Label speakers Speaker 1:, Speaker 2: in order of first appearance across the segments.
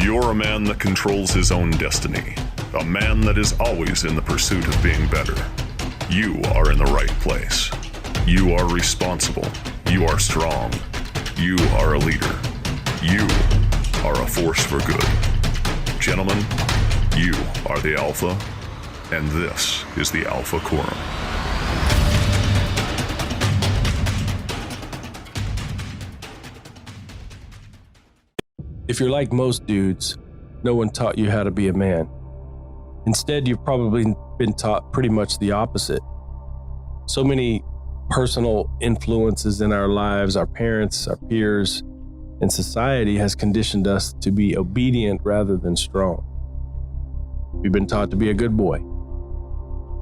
Speaker 1: You're a man that controls his own destiny. A man that is always in the pursuit of being better. You are in the right place. You are responsible. You are strong. You are a leader. You are a force for good. Gentlemen, you are the Alpha, and this is the Alpha Quorum.
Speaker 2: If you're like most dudes, no one taught you how to be a man. Instead, you've probably been taught pretty much the opposite. So many personal influences in our lives, our parents, our peers, and society has conditioned us to be obedient rather than strong. We've been taught to be a good boy,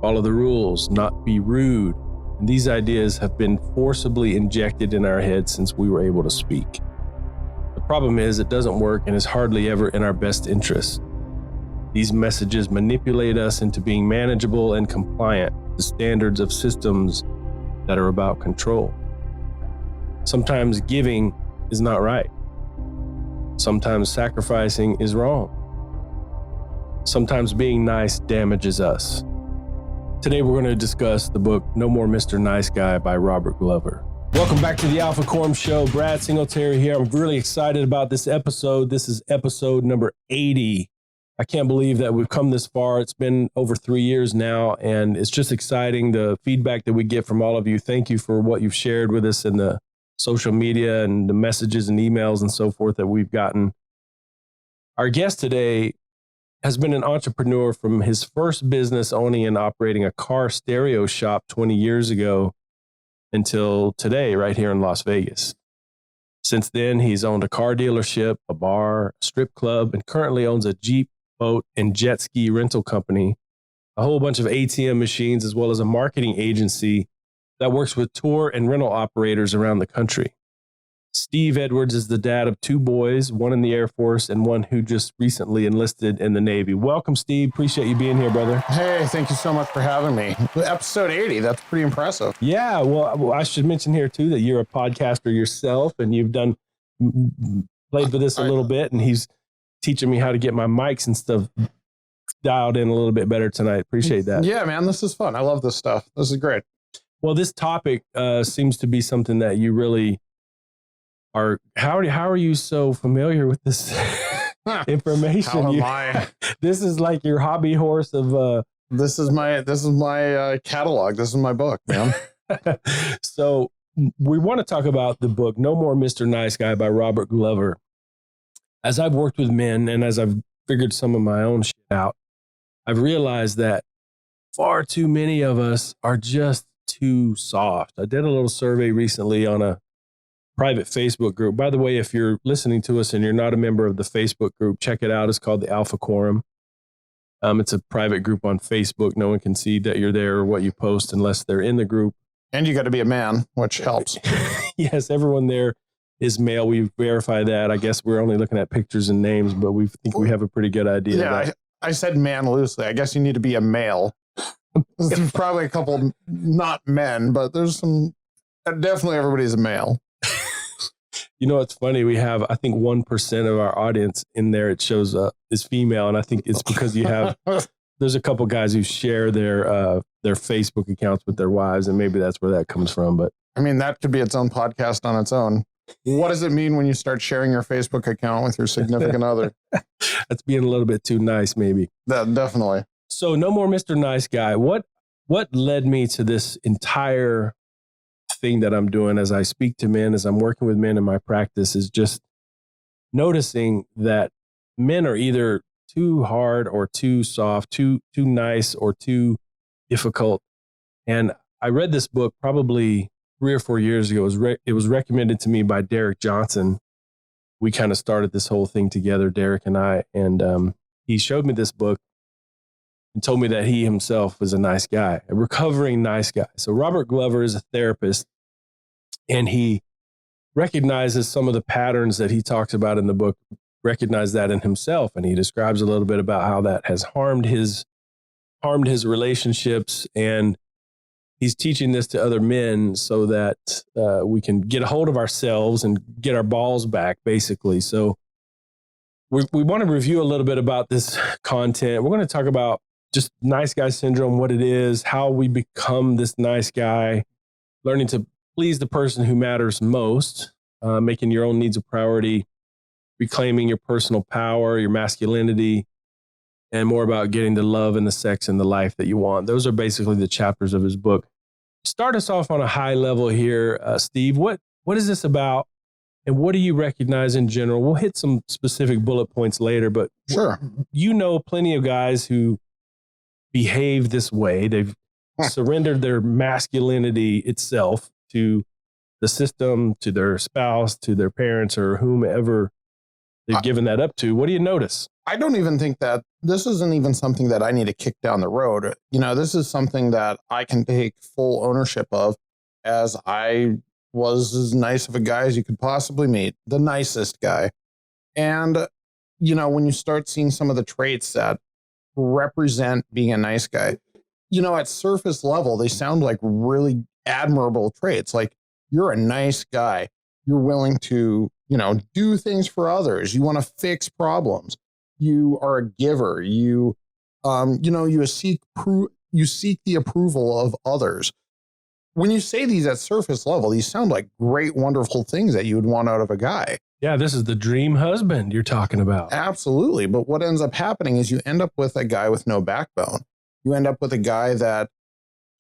Speaker 2: follow the rules, not be rude. And these ideas have been forcibly injected in our heads since we were able to speak. The problem is it doesn't work and is hardly ever in our best interest. These messages manipulate us into being manageable and compliant to standards of systems that are about control. Sometimes giving is not right. Sometimes sacrificing is wrong. Sometimes being nice damages us. Today we're going to discuss the book No More Mr. Nice Guy by Robert Glover. Welcome back to the Alpha Quorum Show. Brad Singletary here. I'm really excited about this episode. This is episode number 80. I can't believe that we've come this far. It's been over 3 years now, and it's just exciting, the feedback that we get from all of you. Thank you for what you've shared with us in the social media and the messages and emails and so forth that we've gotten. Our guest today has been an entrepreneur from his first business owning and operating a car stereo shop 20 years ago until today, right here in Las Vegas. Since then, he's owned a car dealership, a bar, a strip club, and currently owns a Jeep, boat, and jet ski rental company, a whole bunch of ATM machines, as well as a marketing agency that works with tour and rental operators around the country. Steve Edwards is the dad of 2 boys, one in the Air Force and one who just recently enlisted in the Navy. Welcome, Steve. Appreciate you being here, brother.
Speaker 3: Hey, thank you so much for having me. Episode 80, that's pretty impressive.
Speaker 2: Yeah, well, I should mention here, too, that you're a podcaster yourself, and you've played with this a little bit, and he's teaching me how to get my mics and stuff dialed in a little bit better tonight. Appreciate that.
Speaker 3: Yeah, man, this is fun. I love this stuff. This is great.
Speaker 2: Well, this topic seems to be something that you really are. How are you so familiar with this information?
Speaker 3: How am I?
Speaker 2: This is like your hobby horse of.
Speaker 3: This is my catalog. This is my book, man.
Speaker 2: So we want to talk about the book No More Mr. Nice Guy by Robert Glover. As I've worked with men and as I've figured some of my own shit out, I've realized that far too many of us are just too soft. I did a little survey recently on a private Facebook group. By the way, if you're listening to us and you're not a member of the Facebook group, check it out. It's called the Alpha Quorum. It's a private group on Facebook. No one can see that you're there or what you post unless they're in the group.
Speaker 3: And you got to be a man, which helps.
Speaker 2: Yes, everyone there is male. We verify that. I guess we're only looking at pictures and names, but we think we have a pretty good idea.
Speaker 3: Yeah, I said man loosely. I guess you need to be a male. There's probably a couple not men, but there's some. Definitely everybody's a male.
Speaker 2: You know, it's funny. We have, I think, 1% of our audience in there. It shows up is female, and I think it's because you have. There's a couple guys who share their Facebook accounts with their wives, and maybe that's where that comes from. But
Speaker 3: I mean, that could be its own podcast on its own. What does it mean when you start sharing your Facebook account with your significant other?
Speaker 2: That's being a little bit too nice, maybe.
Speaker 3: Definitely.
Speaker 2: So No More Mr. Nice Guy. What led me to this entire thing that I'm doing as I speak to men, as I'm working with men in my practice, is just noticing that men are either too hard or too soft, too nice or too difficult. And I read this book probably 3 or 4 years ago. It was recommended to me by Derek Johnson. We kind of started this whole thing together, Derek and I, and he showed me this book and told me that he himself was a nice guy, a recovering nice guy. So Robert Glover is a therapist, and he recognizes some of the patterns that he talks about in the book, recognize that in himself. And he describes a little bit about how that has harmed his relationships. And he's teaching this to other men so that we can get a hold of ourselves and get our balls back, basically. So we want to review a little bit about this content. We're going to talk about just nice guy syndrome, what it is, how we become this nice guy, learning to please the person who matters most, making your own needs a priority, reclaiming your personal power, your masculinity, and more about getting the love and the sex and the life that you want. Those are basically the chapters of his book. Start us off on a high level here, Steve. What is this about? And what do you recognize in general? We'll hit some specific bullet points later, but
Speaker 3: Sure.
Speaker 2: You know plenty of guys who behave this way. They've surrendered their masculinity itself to the system, to their spouse, to their parents, or whomever they've given that up to. What do you notice?
Speaker 3: I don't even think that this isn't even something that I need to kick down the road. You know, this is something that I can take full ownership of, as I was as nice of a guy as you could possibly meet, the nicest guy. And, you know, when you start seeing some of the traits that represent being a nice guy, you know, at surface level, they sound like really admirable traits. Like, you're a nice guy. You're willing to, you know, do things for others. You want to fix problems. You are a giver. You seek the approval of others. When you say these at surface level, these sound like great, wonderful things that you would want out of a guy.
Speaker 2: Yeah, this is the dream husband you're talking about.
Speaker 3: Absolutely. But what ends up happening is you end up with a guy with no backbone. You end up with a guy that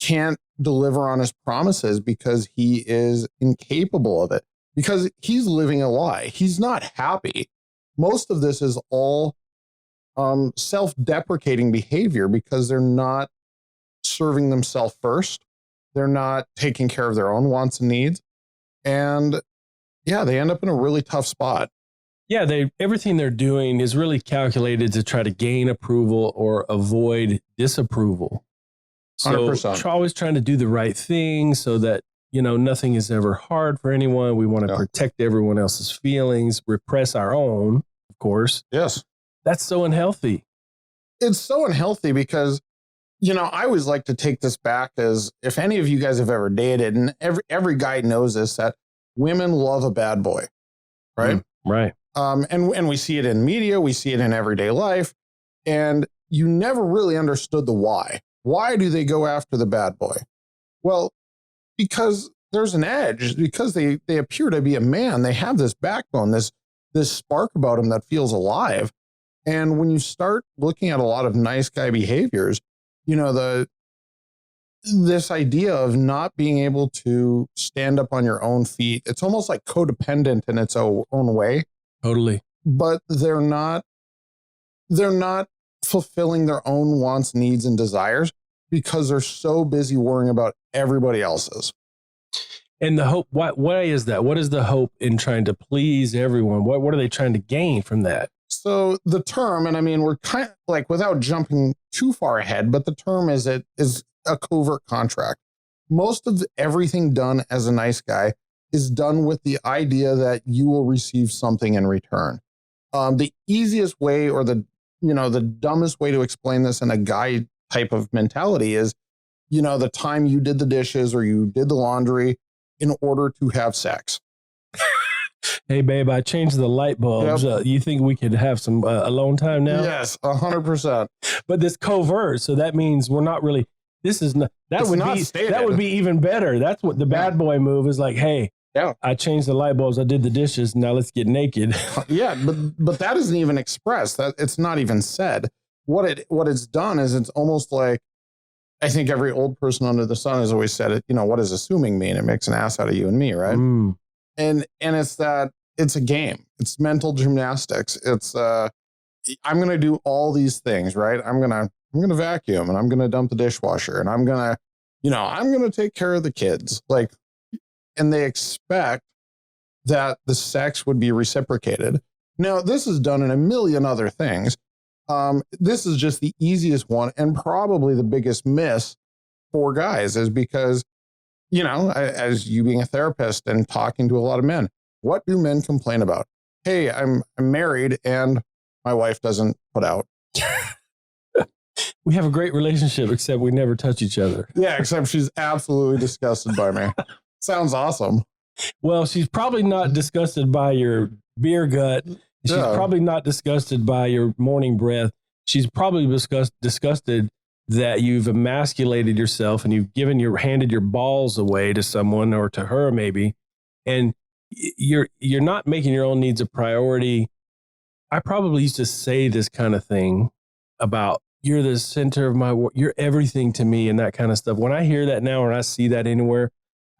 Speaker 3: can't deliver on his promises because he is incapable of it, because he's living a lie. He's not happy. Most of this is all self-deprecating behavior because they're not serving themselves first. They're not taking care of their own wants and needs. And yeah, they end up in a really tough spot.
Speaker 2: Yeah, everything they're doing is really calculated to try to gain approval or avoid disapproval. So
Speaker 3: 100%.
Speaker 2: We're always trying to do the right thing so that, you know, nothing is ever hard for anyone. We want to protect everyone else's feelings, repress our own, of course.
Speaker 3: Yes.
Speaker 2: That's so unhealthy.
Speaker 3: It's so unhealthy because, you know, I always like to take this back as if any of you guys have ever dated, and every guy knows this, that women love a bad boy, right?
Speaker 2: Right.
Speaker 3: And we see it in media, we see it in everyday life, and you never really understood the why. Why do they go after the bad boy? Well, because there's an edge, because they appear to be a man. They have this backbone, this spark about them that feels alive. And when you start looking at a lot of nice guy behaviors, you know, this idea of not being able to stand up on your own feet, it's almost like codependent in its own way.
Speaker 2: Totally.
Speaker 3: But they're not fulfilling their own wants, needs, and desires because they're so busy worrying about everybody else's.
Speaker 2: And the hope, why is that? What is the hope in trying to please everyone? What are they trying to gain from that?
Speaker 3: So the term, and I mean, we're kind of like, without jumping too far ahead, but the term is a covert contract. Most of everything done as a nice guy is done with the idea that you will receive something in return. The easiest way, or the dumbest way to explain this in a guy type of mentality is, you know, the time you did the dishes or you did the laundry in order to have sex.
Speaker 2: Hey, babe, I changed the light bulbs.
Speaker 3: Yep.
Speaker 2: You think we could have some alone time now?
Speaker 3: Yes, 100%.
Speaker 2: But this covert, so that means we're not really. This is not. That would be even better. That's what the bad boy move is like. Hey, I changed the light bulbs. I did the dishes. Now let's get naked.
Speaker 3: Yeah, but that isn't even expressed. That it's not even said. What it's done is it's almost like, I think every old person under the sun has always said it. You know, what does assuming mean? It makes an ass out of you and me, right?
Speaker 2: Mm.
Speaker 3: And it's that it's a game. It's mental gymnastics. It's I'm gonna do all these things, right? I'm gonna vacuum, and I'm gonna dump the dishwasher, and I'm gonna take care of the kids. Like, and they expect that the sex would be reciprocated. Now, this is done in a million other things. This is just the easiest one, and probably the biggest miss for guys is because, you know, as you being a therapist and talking to a lot of men, what do men complain about? Hey, I'm married and my wife doesn't put out.
Speaker 2: We have a great relationship, except we never touch each other.
Speaker 3: Yeah, except she's absolutely disgusted by me. Sounds awesome.
Speaker 2: Well, she's probably not disgusted by your beer gut. She's probably not disgusted by your morning breath. She's probably disgusted that you've emasculated yourself and you've handed your balls away to someone or to her maybe, and you're not making your own needs a priority. I probably used to say this kind of thing about you're the center of my world, you're everything to me, and that kind of stuff. When I hear that now or I see that anywhere,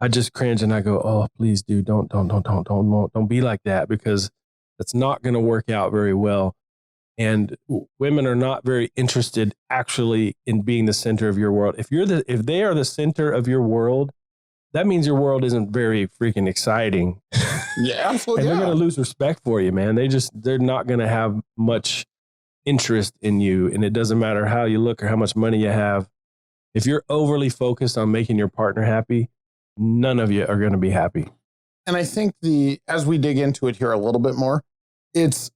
Speaker 2: I just cringe and I go, oh, please, dude, don't be like that, because that's not going to work out very well. And women are not very interested actually in being the center of your world. If they are the center of your world, that means your world isn't very freaking exciting.
Speaker 3: Yeah, absolutely.
Speaker 2: And they're going to lose respect for you, man. They're not going to have much interest in you. And it doesn't matter how you look or how much money you have. If you're overly focused on making your partner happy, none of you are going to be happy.
Speaker 3: And I think as we dig into it here a little bit more, it's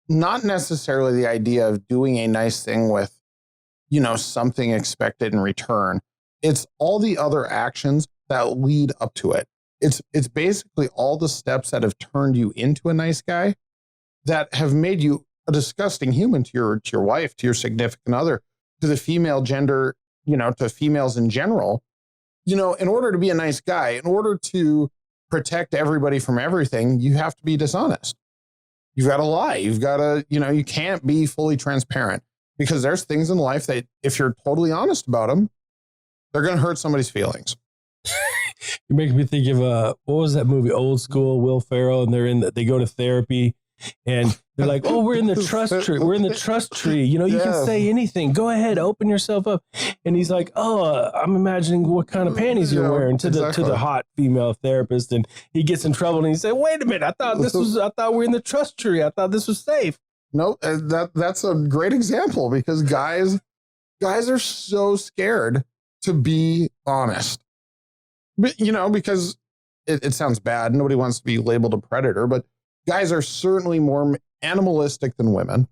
Speaker 3: not necessarily the idea of doing a nice thing with, something expected in return. It's all the other actions that lead up to it. It's basically all the steps that have turned you into a nice guy that have made you a disgusting human to your wife, to your significant other, to the female gender, to females in general. In order to be a nice guy, in order to protect everybody from everything, you have to be dishonest. You've got to lie. You've got to, you can't be fully transparent, because there's things in life that if you're totally honest about them, they're going to hurt somebody's feelings.
Speaker 2: You're making me think of what was that movie, Old School, Will Ferrell, and they go to therapy and they're like, oh, we're in the trust tree. We're in the trust tree. You can say anything. Go ahead, open yourself up. And he's like, oh, I'm imagining what kind of panties you're wearing to the hot female therapist. And he gets in trouble and he said, wait a minute, I thought we're in the trust tree. I thought this was safe.
Speaker 3: No, that's a great example, because guys are so scared to be honest. But, because it sounds bad. Nobody wants to be labeled a predator, but guys are certainly more animalistic than women.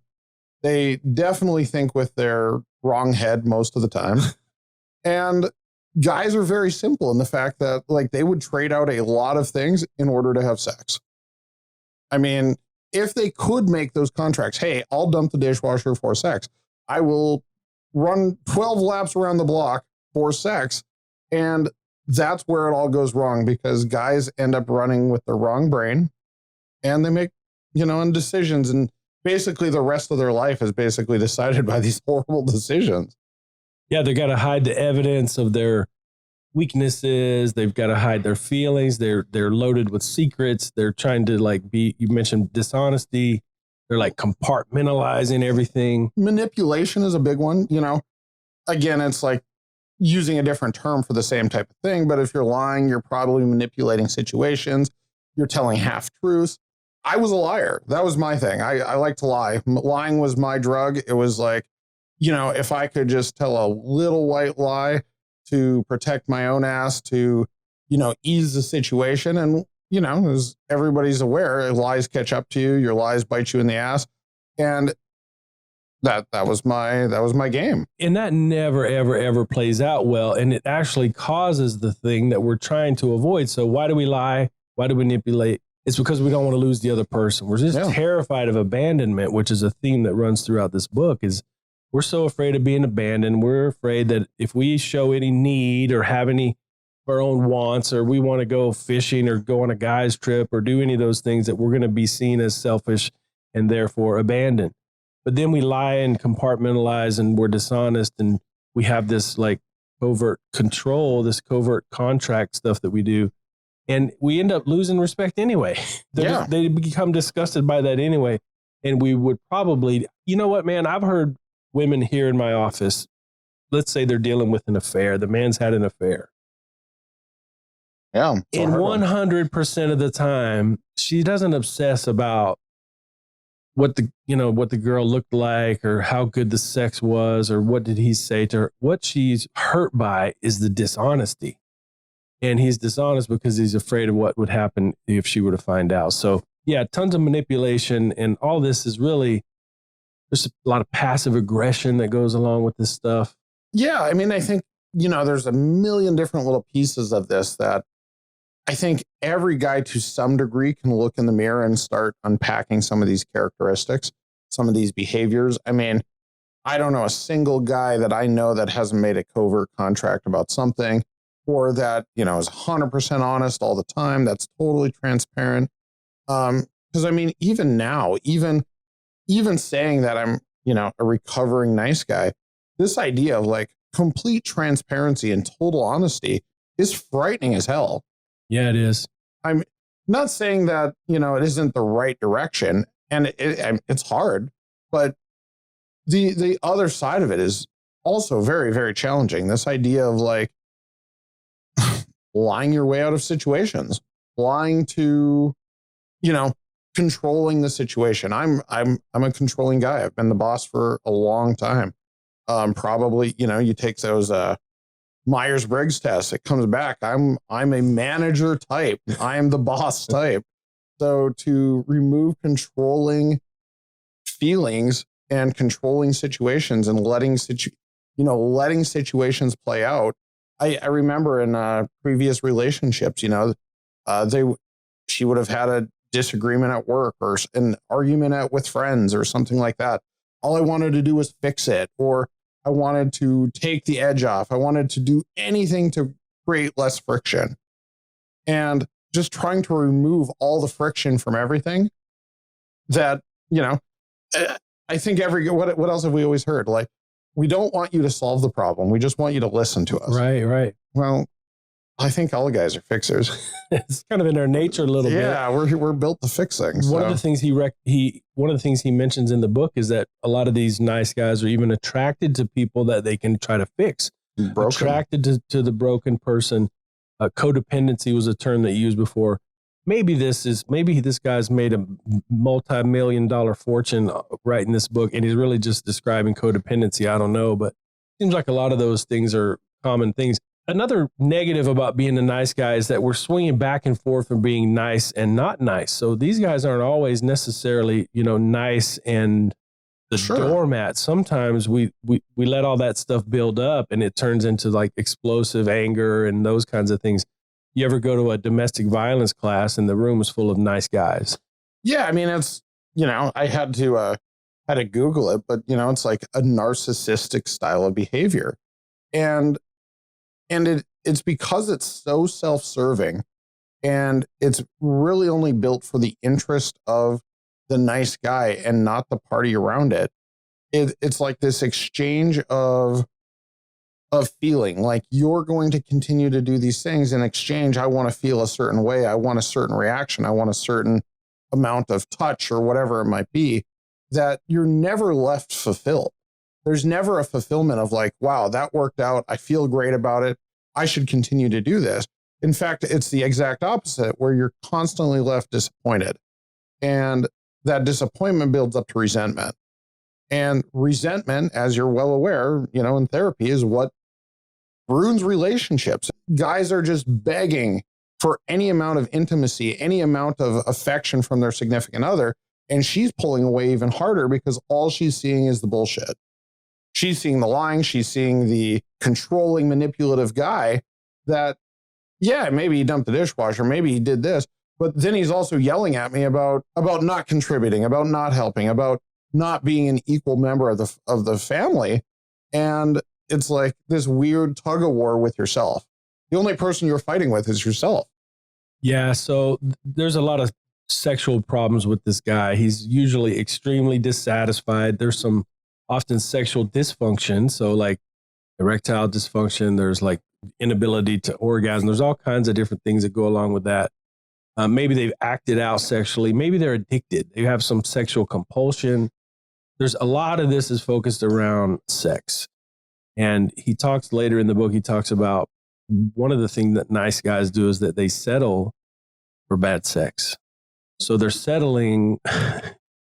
Speaker 3: They definitely think with their wrong head most of the time. And guys are very simple in the fact that, they would trade out a lot of things in order to have sex. I mean, if they could make those contracts, hey, I'll dump the dishwasher for sex. I will run 12 laps around the block for sex. And that's where it all goes wrong, because guys end up running with the wrong brain. And they make, decisions, and basically the rest of their life is basically decided by these horrible decisions.
Speaker 2: Yeah, they got to hide the evidence of their weaknesses. They've got to hide their feelings. They're loaded with secrets. They're trying to you mentioned dishonesty. They're compartmentalizing everything.
Speaker 3: Manipulation is a big one. Again, it's using a different term for the same type of thing. But if you're lying, you're probably manipulating situations. You're telling half truths. I was a liar. That was my thing. I like to lie. Lying was my drug. It was if I could just tell a little white lie to protect my own ass, to, ease the situation. And, as everybody's aware, lies catch up to you. Your lies bite you in the ass. And that was my game.
Speaker 2: And that never, ever, ever plays out well. And it actually causes the thing that we're trying to avoid. So why do we lie? Why do we manipulate? It's because we don't want to lose the other person. We're just terrified of abandonment, which is a theme that runs throughout this book. Is we're so afraid of being abandoned. We're afraid that if we show any need or have any of our own wants, or we want to go fishing or go on a guy's trip or do any of those things, that we're going to be seen as selfish and therefore abandoned. But then we lie and compartmentalize, and we're dishonest, and we have this covert control, this covert contract stuff that we do. And we end up losing respect anyway. They become disgusted by that anyway. And we would probably, you know what, man, I've heard women here in my office, let's say they're dealing with an affair. The man's had an affair.
Speaker 3: Yeah.
Speaker 2: And 100% of the time, she doesn't obsess about what the girl looked like or how good the sex was or what did he say to her. What she's hurt by is the dishonesty. And he's dishonest because he's afraid of what would happen if she were to find out. So, yeah, tons of manipulation. And all this is really, there's a lot of passive aggression that goes along with this stuff.
Speaker 3: Yeah. I mean, I think, there's a million different little pieces of this that I think every guy to some degree can look in the mirror and start unpacking some of these characteristics, some of these behaviors. I mean, I don't know a single guy that I know that hasn't made a covert contract about something, or that, you know, is 100% honest all the time. That's totally transparent. Because I mean, even now, even saying that I'm, you know, a recovering nice guy, this idea of like complete transparency and total honesty is frightening as hell.
Speaker 2: Yeah, it is.
Speaker 3: I'm not saying that, you know, it isn't the right direction, and it's hard, but the other side of it is also very, very challenging. This idea of like lying your way out of situations, lying to, you know, controlling the situation. I'm a controlling guy. I've been the boss for a long time. Probably, you know, you take those Myers-Briggs tests, it comes back. I'm a manager type. I am the boss type. So to remove controlling feelings and controlling situations and letting situations play out. I remember in previous relationships, you know, she would have had a disagreement at work or an argument with friends or something like that. All I wanted to do was fix it, or I wanted to take the edge off. I wanted to do anything to create less friction, and just trying to remove all the friction from everything. That, you know, I think what else have we always heard? Like, we don't want you to solve the problem. We just want you to listen to us.
Speaker 2: Right.
Speaker 3: Well, I think all guys are fixers.
Speaker 2: It's kind of in our nature a little bit.
Speaker 3: Yeah, we're built to fix things.
Speaker 2: One of the things one of the things he mentions in the book is that a lot of these nice guys are even attracted to people that they can try to fix. Attracted to the broken person. Codependency was a term that he used before. Maybe this guy's made a multi-million-dollar fortune writing this book, and he's really just describing codependency. I don't know, but it seems like a lot of those things are common things. Another negative about being a nice guy is that we're swinging back and forth from being nice and not nice. So these guys aren't always necessarily, you know, nice and the doormat. Sometimes we let all that stuff build up and it turns into like explosive anger and those kinds of things. You ever go to a domestic violence class and the room is full of nice guys? Yeah, I mean, it's, you know, I had to Google it, but, you know, it's like a narcissistic style of behavior. And it's because it's so self-serving, and it's really only built for the interest of the nice guy and not the party around it. It's like this exchange of feeling like you're going to continue to do these things in exchange. I want to feel a certain way. I want a certain reaction. I want a certain amount of touch or whatever it might be, that you're never left fulfilled. There's never a fulfillment of like, wow, that worked out. I feel great about it. I should continue to do this. In fact, it's the exact opposite, where you're constantly left disappointed. And that disappointment builds up to resentment. And resentment, as you're well aware, you know, in therapy, is what ruins relationships. Guys are just begging for any amount of intimacy, any amount of affection from their significant other. And she's pulling away even harder because all she's seeing is the bullshit. She's seeing the lying. She's seeing the controlling, manipulative guy that, yeah, maybe he dumped the dishwasher. Maybe he did this. But then he's also yelling at me about not contributing, about not helping, about not being an equal member of the family. And it's like this weird tug of war with yourself. The only person you're fighting with is yourself. Yeah. So there's a lot of sexual problems with this guy. He's usually extremely dissatisfied. There's some often sexual dysfunction. So like erectile dysfunction, there's like inability to orgasm. There's all kinds of different things that go along with that. Maybe they've acted out sexually. Maybe they're addicted. They have some sexual compulsion. There's a lot of this is focused around sex. And he talks later in the book, he talks about one of the things that nice guys do is that they settle for bad sex. So they're settling,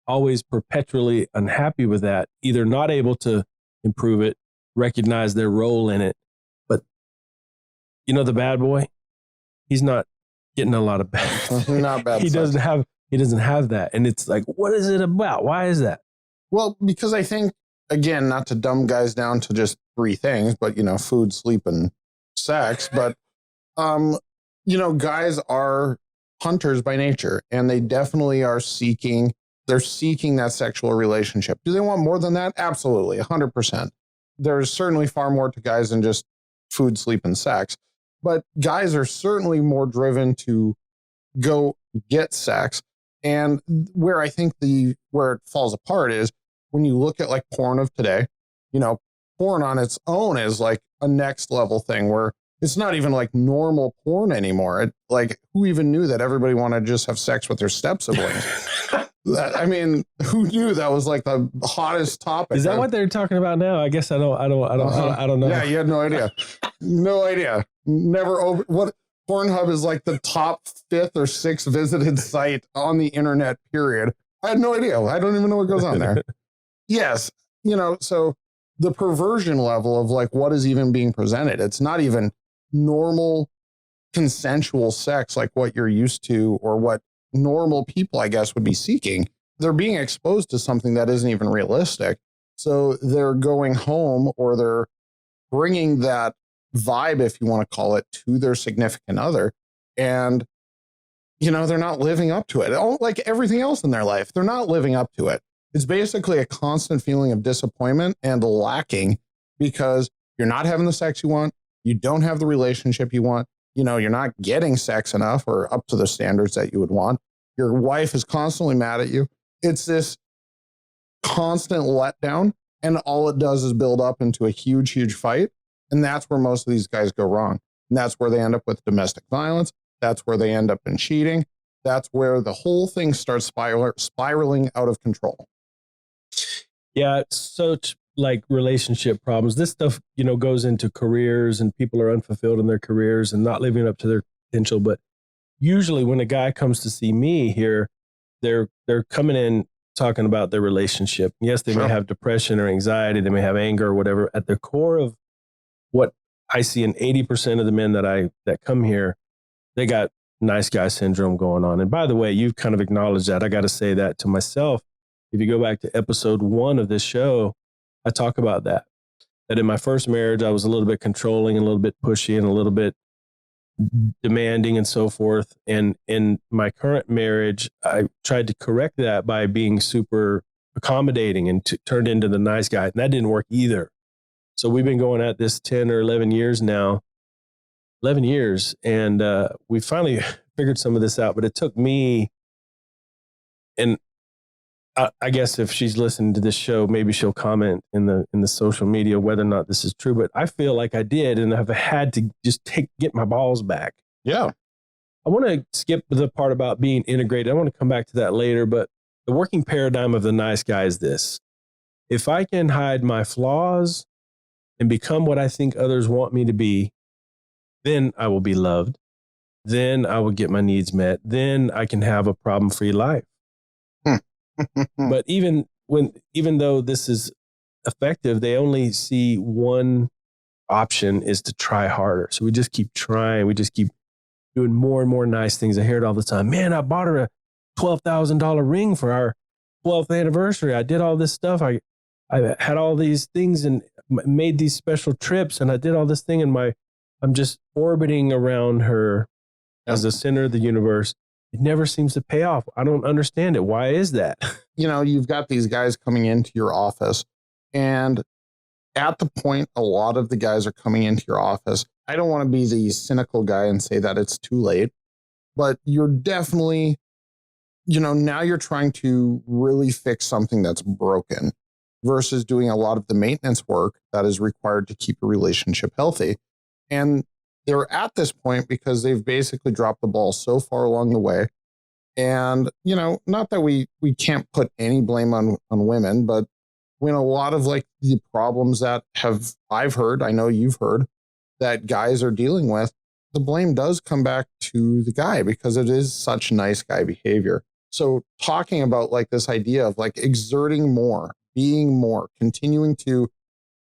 Speaker 2: always perpetually unhappy with that, either not able to improve it, recognize their role in it. But, you know, the bad boy, he's not getting a lot of bad. Not bad. He doesn't have that. And it's like, what is it about? Why is that? Well, because I think, again, not to dumb guys down to just three things, but, you know, food, sleep, and sex. But,
Speaker 3: guys are hunters by nature, and they definitely are they're seeking that sexual relationship. Do they want more than that? Absolutely, 100%. There's certainly far more to guys than just food, sleep, and sex. But guys are certainly more driven to go get sex. And where I think where it falls apart is when you look at like porn of today, porn on its own is like a next level thing where it's not even like normal porn anymore. Who even knew that everybody wanted to just have sex with their step siblings? Who knew that was like the hottest topic?
Speaker 2: Is that what they're talking about now? I guess I don't know.
Speaker 3: Yeah, you had no idea. No idea. Never over what Pornhub is like the top 5th or 6th visited site on the internet, period. I had no idea. I don't even know what goes on there. Yes. So the perversion level of like what is even being presented, it's not even normal consensual sex like what you're used to or what normal people, I guess, would be seeking. They're being exposed to something that isn't even realistic. So they're going home or they're bringing that vibe, if you want to call it, to their significant other. And, they're not living up to it. Like everything else in their life, they're not living up to it. It's basically a constant feeling of disappointment and lacking because you're not having the sex you want. You don't have the relationship you want. You're not getting sex enough or up to the standards that you would want. Your wife is constantly mad at you. It's this constant letdown. And all it does is build up into a huge, huge fight. And that's where most of these guys go wrong. And that's where they end up with domestic violence. That's where they end up in cheating. That's where the whole thing starts spiraling out of control.
Speaker 2: Yeah, such like relationship problems. This stuff, goes into careers and people are unfulfilled in their careers and not living up to their potential. But usually when a guy comes to see me here, they're coming in talking about their relationship. Yes, they may have depression or anxiety. They may have anger or whatever. At the core of what I see in 80% of the men that come here, they got nice guy syndrome going on. And by the way, you've kind of acknowledged that. I got to say that to myself. If you go back to episode 1 of this show, I talk about that in my first marriage, I was a little bit controlling and a little bit pushy and a little bit demanding and so forth. And in my current marriage, I tried to correct that by being super accommodating and turned into the nice guy. And that didn't work either. So we've been going at this 10 or 11 years now, 11 years. And we finally figured some of this out, but it took me, and I guess if she's listening to this show, maybe she'll comment in the social media whether or not this is true. But I feel like I did, and I've had to just get my balls back.
Speaker 3: Yeah.
Speaker 2: I want to skip the part about being integrated. I want to come back to that later. But the working paradigm of the nice guy is this: if I can hide my flaws and become what I think others want me to be, then I will be loved. Then I will get my needs met. Then I can have a problem-free life. But even though this is effective, they only see one option is to try harder. So we just keep trying. We just keep doing more and more nice things. I hear it all the time. Man, I bought her a $12,000 ring for our 12th anniversary. I did all this stuff. I had all these things and made these special trips, and I did all this thing, and I'm just orbiting around her as the center of the universe. It never seems to pay off. I don't understand it. Why is that?
Speaker 3: You've got these guys coming into your office, and at the point a lot of the guys are coming into your office, I don't want to be the cynical guy and say that it's too late, but you're definitely, now you're trying to really fix something that's broken versus doing a lot of the maintenance work that is required to keep a relationship healthy. And they're at this point because they've basically dropped the ball so far along the way. And, not that we can't put any blame on women, but when a lot of like the problems that I've heard, I know you've heard, that guys are dealing with, the blame does come back to the guy because it is such nice guy behavior. So talking about like this idea of like exerting more, being more, continuing to,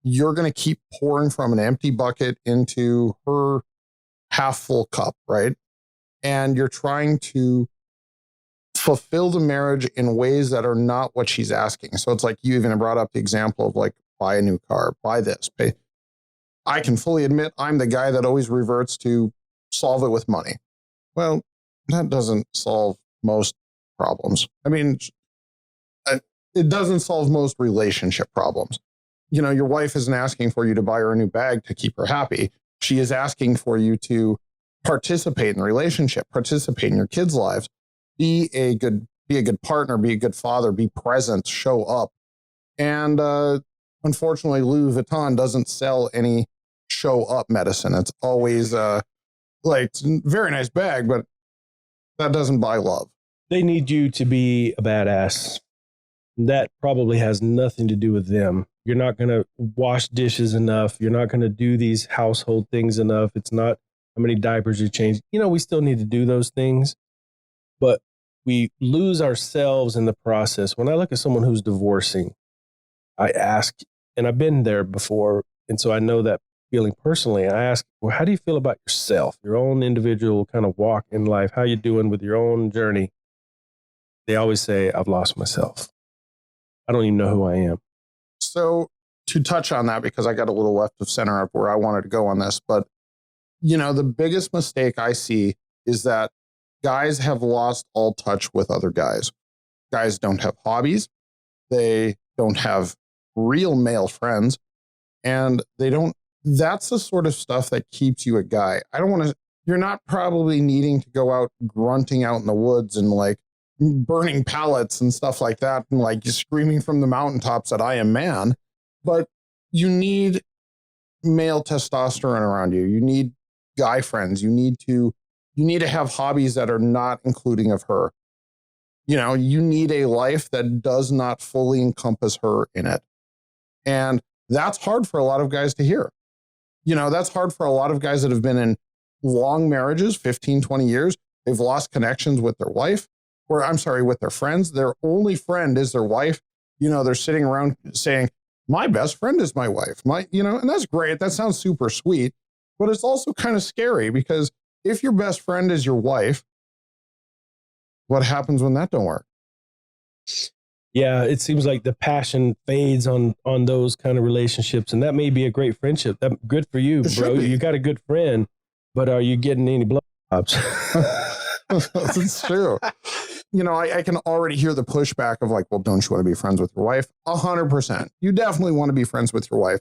Speaker 3: you're going to keep pouring from an empty bucket into her half full cup, right? And you're trying to fulfill the marriage in ways that are not what she's asking. So it's like you even brought up the example of like, buy a new car, buy this, pay. I can fully admit I'm the guy that always reverts to solve it with money. Well, that doesn't solve most problems. I mean, it doesn't solve most relationship problems. Your wife isn't asking for you to buy her a new bag to keep her happy. She is asking for you to participate in the relationship, participate in your kids' lives, be a good partner, be a good father, be present, show up. And unfortunately, Louis Vuitton doesn't sell any show up medicine. It's always it's a very nice bag, but that doesn't buy love.
Speaker 2: They need you to be a badass. That probably has nothing to do with them. You're not going to wash dishes enough. You're not going to do these household things enough. It's not how many diapers you change. We still need to do those things, but we lose ourselves in the process. When I look at someone who's divorcing, I ask, and I've been there before, and so I know that feeling personally. I ask, well, how do you feel about yourself, your own individual kind of walk in life? How you doing with your own journey? They always say, I've lost myself. I don't even know who I am.
Speaker 3: So to touch on that, because I got a little left of center of where I wanted to go on this, but the biggest mistake I see is that guys have lost all touch with other guys. Guys don't have hobbies. They don't have real male friends, and that's the sort of stuff that keeps you a guy. You're not probably needing to go out grunting out in the woods and burning pallets and stuff like that and screaming from the mountaintops that I am man, but you need male testosterone around you. You need guy friends. You need to have hobbies that are not including of her. You need a life that does not fully encompass her in it. And that's hard for a lot of guys to hear. That's hard for a lot of guys that have been in long marriages, 15, 20 years. They've lost connections with their wife. With their friends. Their only friend is their wife. They're sitting around saying, my best friend is my wife. And that's great. That sounds super sweet, but it's also kind of scary because if your best friend is your wife, what happens when that don't work?
Speaker 2: Yeah, it seems like the passion fades on those kind of relationships, and that may be a great friendship. That good for you, bro. You got a good friend, but are you getting any blowjobs?
Speaker 3: That's true. I can already hear the pushback of well, don't you want to be friends with your wife? 100%. You definitely want to be friends with your wife.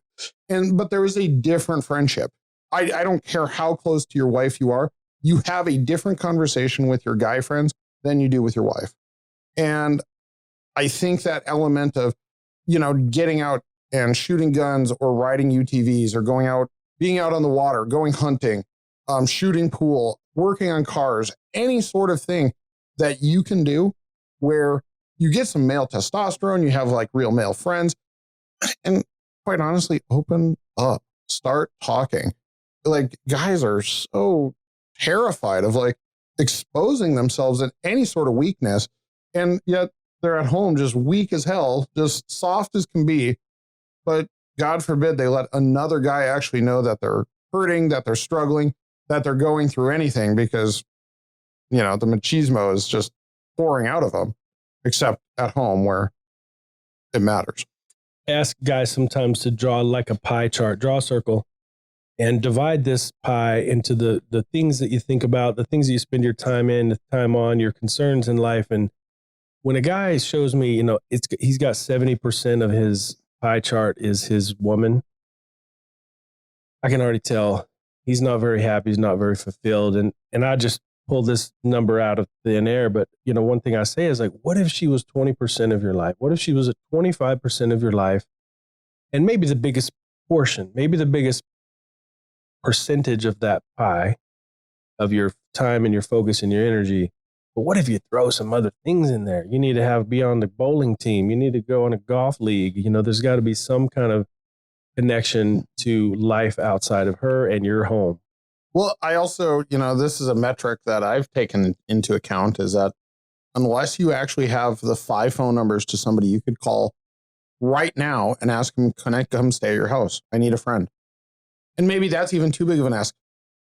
Speaker 3: But there is a different friendship. I don't care how close to your wife you are. You have a different conversation with your guy friends than you do with your wife. And I think that element of, getting out and shooting guns or riding UTVs or being out on the water, going hunting, shooting pool, working on cars, any sort of thing that you can do where you get some male testosterone, you have real male friends, and quite honestly, open up, start talking. Guys are so terrified of exposing themselves in any sort of weakness, and yet they're at home just weak as hell, just soft as can be. But God forbid they let another guy actually know that they're hurting, that they're struggling, that they're going through anything, because the machismo is just pouring out of them, except at home where it matters.
Speaker 2: Ask guys sometimes to draw a pie chart, draw a circle, and divide this pie into the things that you think about, the things that you spend your time in, the time on, your concerns in life. And when a guy shows me, he's got 70% of his pie chart is his woman, I can already tell he's not very happy, he's not very fulfilled. And I just pull this number out of thin air. But, one thing I say is what if she was 20% of your life? What if she was 25% of your life? And maybe the biggest portion, maybe the biggest percentage of that pie of your time and your focus and your energy. But what if you throw some other things in there? You need to be on the bowling team. You need to go on a golf league. There's got to be some kind of connection to life outside of her and your home.
Speaker 3: Well, I also, this is a metric that I've taken into account, is that unless you actually have the 5 phone numbers to somebody you could call right now and ask them, can I come stay at your house? I need a friend. And maybe that's even too big of an ask.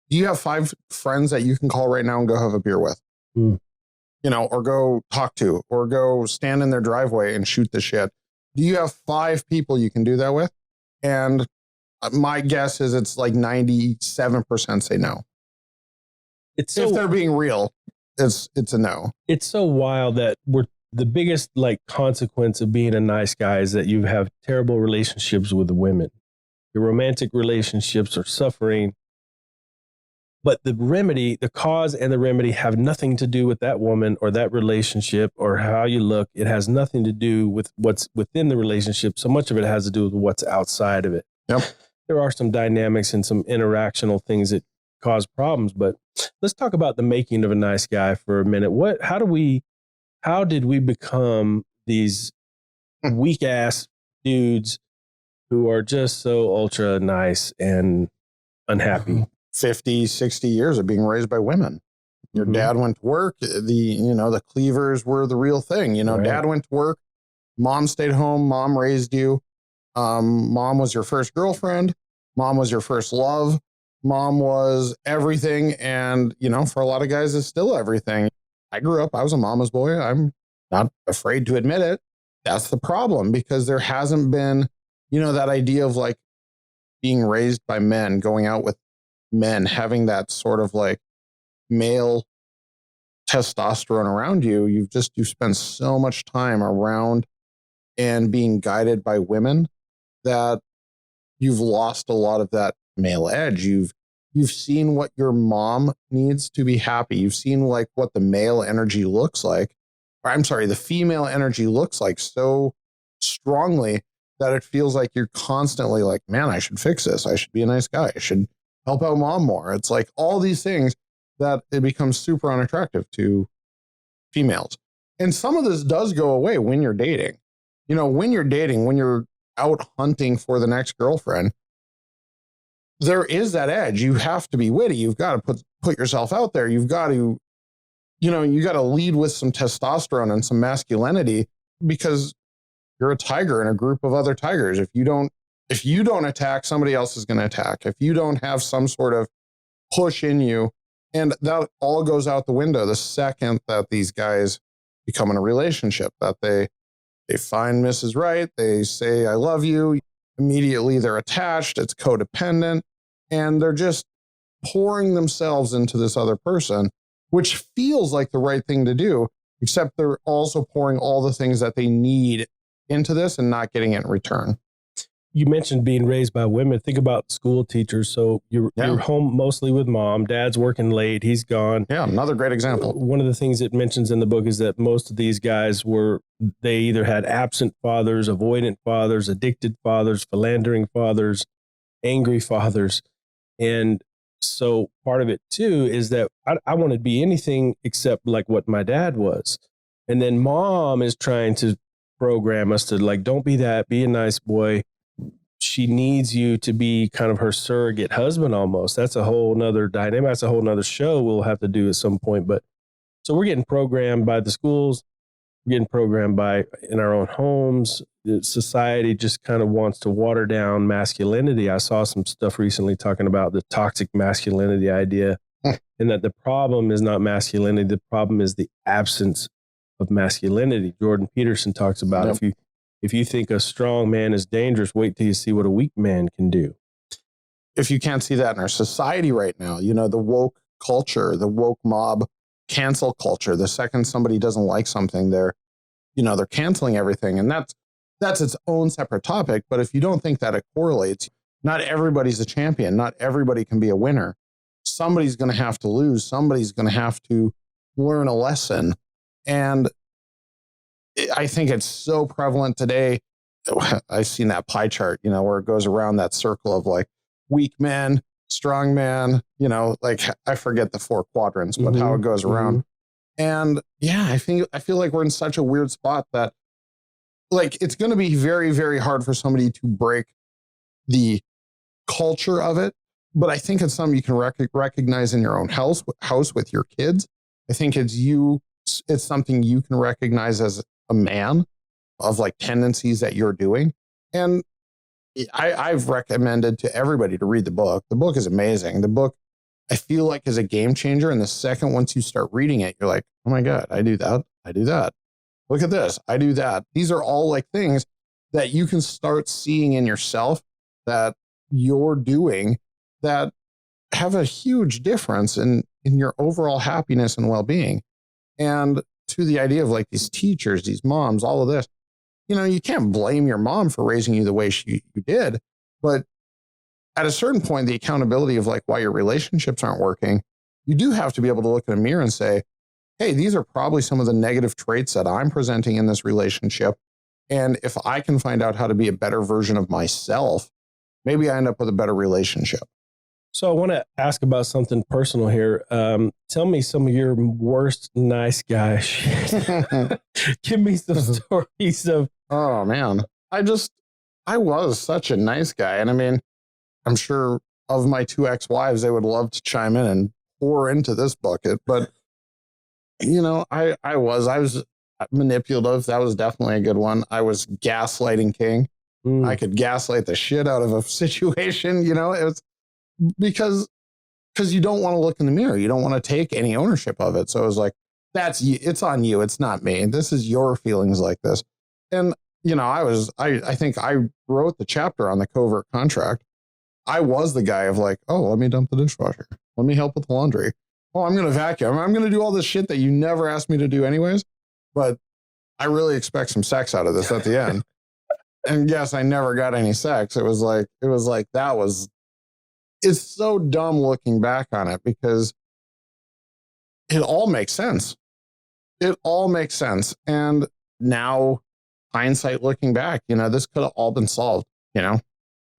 Speaker 3: Do you have 5 friends that you can call right now and go have a beer with? Or go talk to, or go stand in their driveway and shoot the shit? Do you have 5 people you can do that with? And my guess is it's 97% say no.
Speaker 2: It's
Speaker 3: if
Speaker 2: so
Speaker 3: they're being real, it's a no.
Speaker 2: it's so wild that the biggest like consequence of being a nice guy is that you have terrible relationships with women. Your romantic relationships are suffering, but the remedy, the cause and the remedy have nothing to do with that woman or that relationship or how you look. It has nothing to do with what's within the relationship. So much of it has to do with what's outside of it.
Speaker 3: Yep.
Speaker 2: There are some dynamics and some interactional things that cause problems, but let's talk about the making of a nice guy for a minute. How did we become these weak ass dudes who are just so ultra nice and unhappy?
Speaker 3: 50, 60 years of being raised by women. Your
Speaker 2: Mhm.
Speaker 3: dad went to work. The cleavers were the real thing.
Speaker 2: Right.
Speaker 3: Dad went to work. Mom stayed home. Mom raised you. Mom was your first girlfriend. Mom was your first love. Mom was everything. And, for a lot of guys, it's still everything. I grew up, I was a mama's boy. I'm not afraid to admit it. That's the problem, because there hasn't been, that idea of like being raised by men, going out with men, having that sort of like male testosterone around you. You spend so much time around and being guided by women that you've lost a lot of that male edge. You've seen what your mom needs to be happy. You've seen like what the male energy looks like. Or, I'm sorry, the female energy looks like so strongly that it feels like you're constantly like, man, I should fix this. I should be a nice guy. I should help out mom more. It's like all these things that it becomes super unattractive to females. And some of this does go away when you're dating. When you're dating, when you're out hunting for the next girlfriend, there is that edge. You have to be witty. You've got to put yourself out there. You've got to, you got to lead with some testosterone and some masculinity, because you're a tiger in a group of other tigers. If you don't attack, somebody else is going to attack. If you don't have some sort of push in you, and that all goes out the window the second that these guys become in a relationship, that they find Mrs. Right, they say, I love you. Immediately they're attached. It's codependent, and they're just pouring themselves into this other person, which feels like the right thing to do, except they're also pouring all the things that they need into this and not getting it in return.
Speaker 2: You mentioned being raised by women. Think about school teachers. So you're home mostly with mom. Dad's working late. He's gone.
Speaker 3: Yeah, another great example.
Speaker 2: One of the things it mentions in the book is that most of these guys they either had absent fathers, avoidant fathers, addicted fathers, philandering fathers, angry fathers. And so part of it too is that I want to be anything except like what my dad was. And then mom is trying to program us to like, don't be that, be a nice boy. She needs you to be kind of her surrogate husband almost. That's a whole nother dynamic. That's a whole nother show we'll have to do at some point. But so we're getting programmed by the schools. We're getting programmed in our own homes. Society just kind of wants to water down masculinity. I saw some stuff recently talking about the toxic masculinity idea, and that the problem is not masculinity. The problem is the absence of masculinity. Jordan Peterson talks about if you think a strong man is dangerous, wait till you see what a weak man can do.
Speaker 3: If you can't see that in our society right now, the woke culture, the woke mob, cancel culture, the second somebody doesn't like something, they're canceling everything. And that's its own separate topic. But if you don't think that it correlates, not everybody's a champion. Not everybody can be a winner. Somebody's going to have to lose. Somebody's going to have to learn a lesson. And I think it's so prevalent today. I've seen that pie chart, where it goes around that circle of like weak men, strong man, like I forget the 4 quadrants, but how it goes around. And yeah, I feel like we're in such a weird spot that like, it's going to be very, very hard for somebody to break the culture of it. But I think it's something you can recognize in your own house with your kids. I think it's something you can recognize as a man of like tendencies that you're doing. And I've recommended to everybody to read the book. The book is amazing. The book, I feel like, is a game changer. And the second, once you start reading it, you're like, oh my God, I do that. I do that. Look at this. I do that. These are all like things that you can start seeing in yourself that you're doing that have a huge difference in in your overall happiness and well-being. And to the idea of like these teachers, these moms, all of this, you can't blame your mom for raising you the way you did, but at a certain point, the accountability of like why your relationships aren't working, you do have to be able to look in a mirror and say, hey, these are probably some of the negative traits that I'm presenting in this relationship. And if I can find out how to be a better version of myself, maybe I end up with a better relationship.
Speaker 2: So I want to ask about something personal here. Tell me some of your worst nice guy shit. Give me some stories of.
Speaker 3: Oh man, I was such a nice guy, and I mean, I'm sure of my 2 ex-wives, they would love to chime in and pour into this bucket, but I was manipulative. That was definitely a good one. I was gaslighting king. I could gaslight the shit out of a situation. It was because you don't want to look in the mirror. You don't want to take any ownership of it. So it was like, it's on you. It's not me. This is your feelings like this. And, I think I wrote the chapter on the covert contract. I was the guy of like, oh, let me dump the dishwasher. Let me help with the laundry. Oh, I'm going to vacuum. I'm going to do all this shit that you never asked me to do anyways. But I really expect some sex out of this at the end. And yes, I never got any sex. It was like it's so dumb looking back on it because it all makes sense. It all makes sense. And now hindsight looking back, this could have all been solved,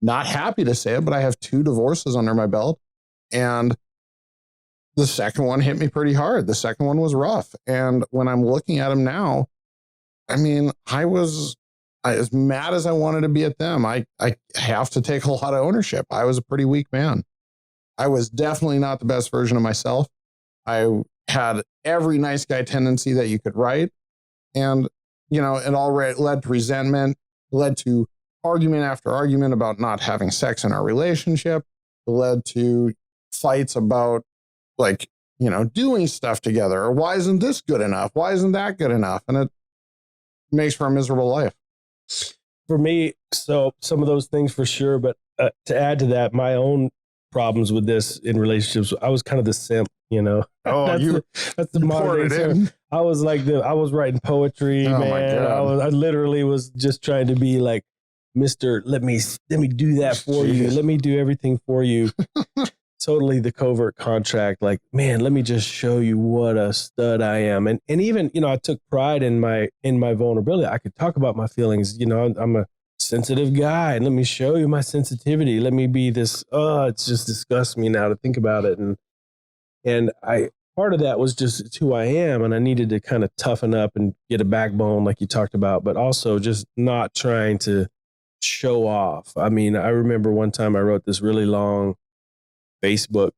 Speaker 3: not happy to say it, but I have 2 divorces under my belt. And the second one hit me pretty hard. The second one was rough. And when I'm looking at them now, I mean, I was as mad as I wanted to be at them. I have to take a lot of ownership. I was a pretty weak man. I was definitely not the best version of myself. I had every nice guy tendency that you could write. And, it all led to resentment, led to argument after argument about not having sex in our relationship. It led to fights about like, doing stuff together, or why isn't this good enough? Why isn't that good enough? And it makes for a miserable life.
Speaker 2: For me, so some of those things for sure, but to add to that, my own problems with this in relationships, I was kind of the simp, Oh, that's the modern day term. I was like I was writing poetry, man. I literally was just trying to be like, Mr. Let me do that for you. Let me do everything for you. Totally the covert contract. Like, man, let me just show you what a stud I am. And even, I took pride in my vulnerability. I could talk about my feelings. I'm a sensitive guy, and let me show you my sensitivity. Let me be this. Oh, it's just disgusts me now to think about it. And part of that was just it's who I am, and I needed to kind of toughen up and get a backbone, like you talked about, but also just not trying to show off. I mean, I remember one time I wrote this really long Facebook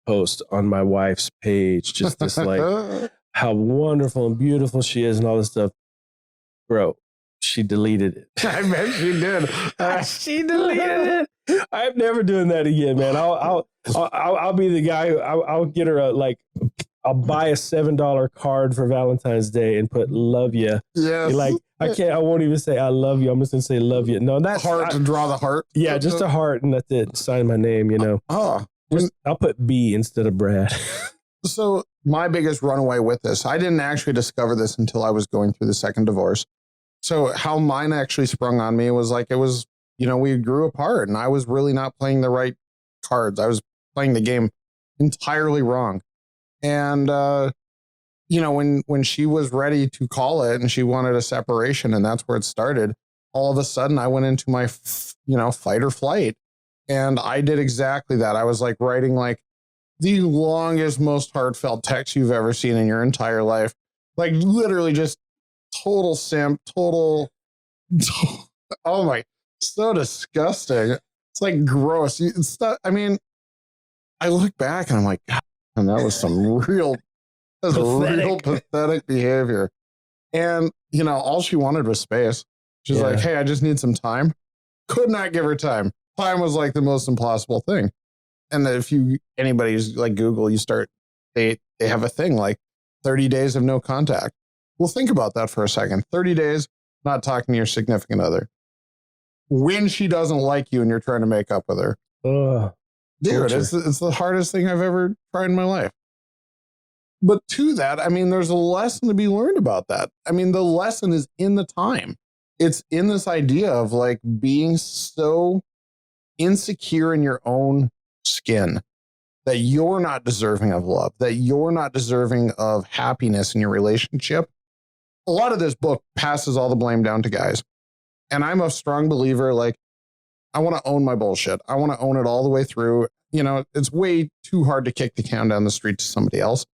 Speaker 2: post on my wife's page, just this like how wonderful and beautiful she is and all this stuff. Bro, she deleted it.
Speaker 3: I bet she did.
Speaker 2: She deleted it. I'm never doing that again, man. I'll be the guy who I'll get her I'll buy a $7 card for Valentine's Day and put "love you."
Speaker 3: Yes.
Speaker 2: Like I won't even say "I love you." I'm just gonna say "love you." No, that's
Speaker 3: heart to draw the heart.
Speaker 2: Yeah, just a heart, and that's it. Sign my name, I'll put B instead of Brad.
Speaker 3: So my biggest runaway with this, I didn't actually discover this until I was going through the second divorce. So how mine actually sprung on me was we grew apart, and I was really not playing the right cards. I was playing the game entirely wrong. And, when she was ready to call it and she wanted a separation, and that's where it started, all of a sudden I went into my, fight or flight. And I did exactly that. I was like writing like the longest, most heartfelt text you've ever seen in your entire life. Like literally just total simp, oh my, so disgusting. It's like gross. It's not, I mean, I look back and I'm like, God, and that was real pathetic behavior. And, all she wanted was space. She's like, hey, I just need some time. Could not give her time. Time was like the most impossible thing. And if anybody's like Google, they have a thing like 30 days of no contact. Well, think about that for a second. 30 days, not talking to your significant other. When she doesn't like you and you're trying to make up with her. Dude, it's the hardest thing I've ever tried in my life. But to that, I mean, there's a lesson to be learned about that. I mean, the lesson is in the time. It's in this idea of like being so insecure in your own skin that you're not deserving of love, that you're not deserving of happiness in your relationship. A lot of this book passes all the blame down to guys. And I'm a strong believer, like, I want to own my bullshit. I want to own it all the way through. You know, it's way too hard to kick the can down the street to somebody else.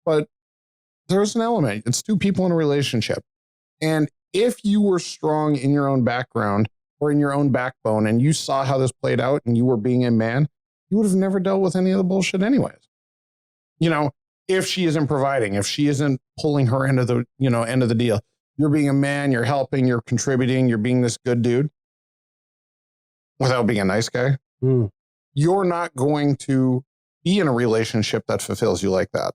Speaker 3: But there's an element. It's two people in a relationship. And if you were strong in your own background or in your own backbone and you saw how this played out and you were being a man, you would have never dealt with any of the bullshit anyways. You know, if she isn't providing, if she isn't pulling her end of the, end of the deal, you're being a man, you're helping, you're contributing, you're being this good dude without being a nice guy. You're not going to be in a relationship that fulfills you like that.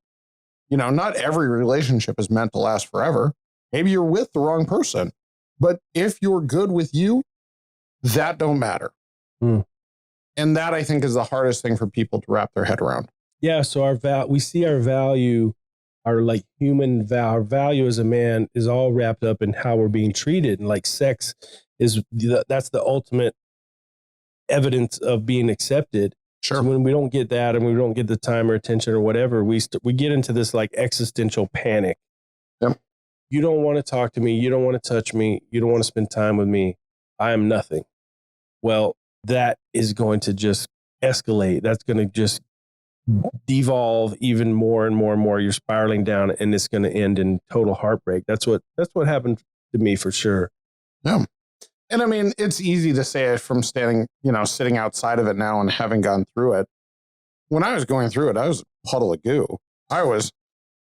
Speaker 3: You know, not every relationship is meant to last forever. Maybe you're with the wrong person, but if you're good with you, that don't matter. And that, I think, is the hardest thing for people to wrap their head around.
Speaker 2: Yeah. So we see our value, our like our value as a man is all wrapped up in how we're being treated. And like sex that's the ultimate evidence of being accepted.
Speaker 3: Sure.
Speaker 2: So when we don't get that and we don't get the time or attention or whatever, we get into this like existential panic.
Speaker 3: Yep.
Speaker 2: You don't want to talk to me. You don't want to touch me. You don't want to spend time with me. I am nothing. Well, that is going to just escalate. That's going to just devolve even more and more and more. You're spiraling down and it's going to end in total heartbreak. That's what happened to me for sure.
Speaker 3: Yeah. And I mean, it's easy to say it from sitting outside of it now and having gone through it. When I was going through it, I was a puddle of goo. I was,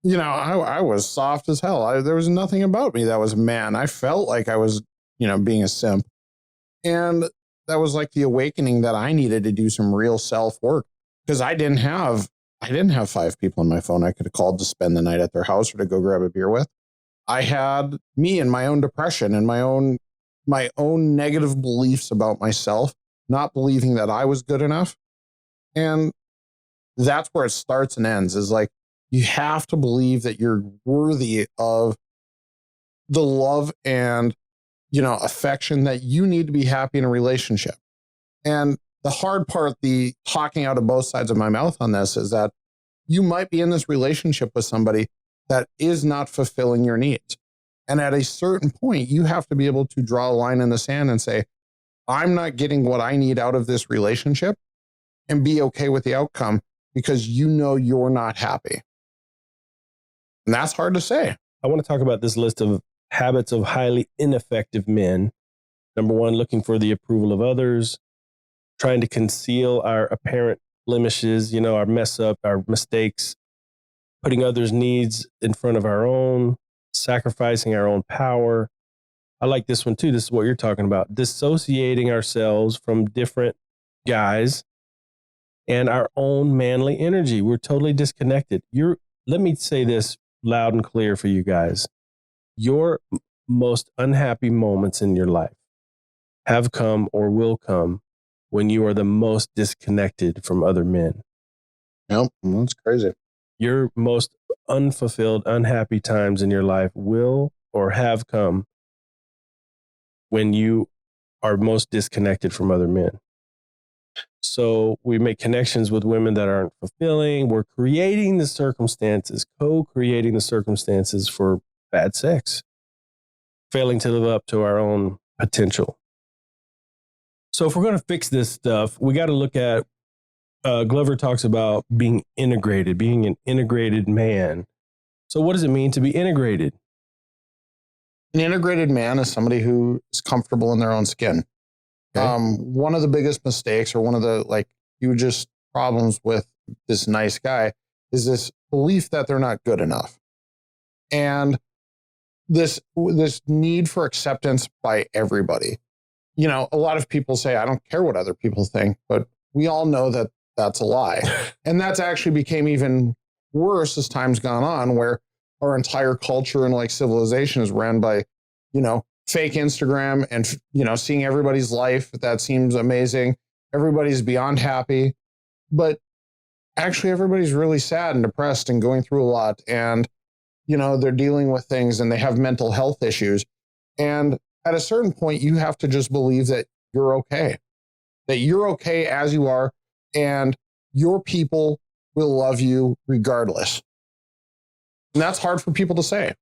Speaker 3: I was soft as hell. There was nothing about me that was man. I felt like I was, being a simp. And that was like the awakening that I needed to do some real self work, because I didn't have 5 people on my phone I could have called to spend the night at their house or to go grab a beer with. I had me and my own depression and my own negative beliefs about myself, not believing that I was good enough. And that's where it starts and ends, is like, you have to believe that you're worthy of the love and, affection that you need to be happy in a relationship. And the hard part, the talking out of both sides of my mouth on this, is that you might be in this relationship with somebody that is not fulfilling your needs. And at a certain point, you have to be able to draw a line in the sand and say, I'm not getting what I need out of this relationship, and be okay with the outcome, because you're not happy. And that's hard to say.
Speaker 2: I want to talk about this list of habits of highly ineffective men. Number 1, looking for the approval of others, trying to conceal our apparent blemishes, our mess up, our mistakes, putting others' needs in front of our own, sacrificing our own power. I like this one too. This is what you're talking about. Dissociating ourselves from different guys and our own manly energy. We're totally disconnected. Let me say this loud and clear for you guys. Your most unhappy moments in your life have come or will come when you are the most disconnected from other men.
Speaker 3: Yep, that's crazy.
Speaker 2: Your most unfulfilled, unhappy times in your life will or have come when you are most disconnected from other men. So we make connections with women that aren't fulfilling. We're creating the circumstances, co-creating the circumstances for bad sex, failing to live up to our own potential. So if we're going to fix this stuff, we got to look at, Glover talks about being integrated, being an integrated man. So what does it mean to be integrated?
Speaker 3: An integrated man is somebody who is comfortable in their own skin. Okay. One of the biggest mistakes, or one of the hugest problems with this nice guy, is this belief that they're not good enough. And this need for acceptance by everybody. A lot of people say, I don't care what other people think, but we all know that that's a lie. And that's actually became even worse as time's gone on, where our entire culture and civilization is ran by, fake Instagram and, seeing everybody's life that seems amazing. Everybody's beyond happy. But actually everybody's really sad and depressed and going through a lot. And, they're dealing with things and they have mental health issues. And at a certain point, you have to just believe that you're okay, as you are. And your people will love you regardless. And that's hard for people to say.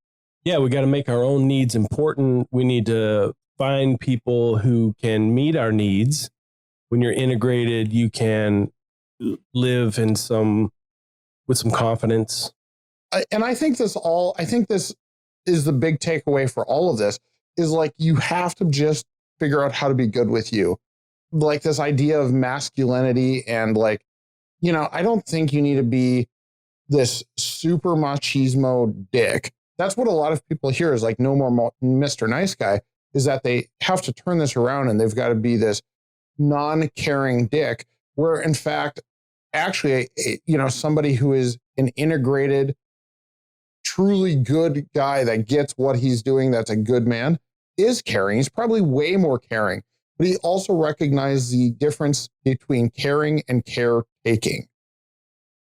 Speaker 2: Yeah, we got to make our own needs important. We need to find people who can meet our needs. When you're integrated, you can live with some confidence.
Speaker 3: And I think this is the big takeaway for all of this is like, you have to just figure out how to be good with you. Like this idea of masculinity and like, I don't think you need to be this super machismo dick. That's what a lot of people hear is like, no more Mr. Nice Guy, is that they have to turn this around and they've got to be this non-caring dick, where in fact, actually, somebody who is an integrated, truly good guy that gets what he's doing, that's a good man, is caring. He's probably way more caring, but he also recognizes the difference between caring and caretaking.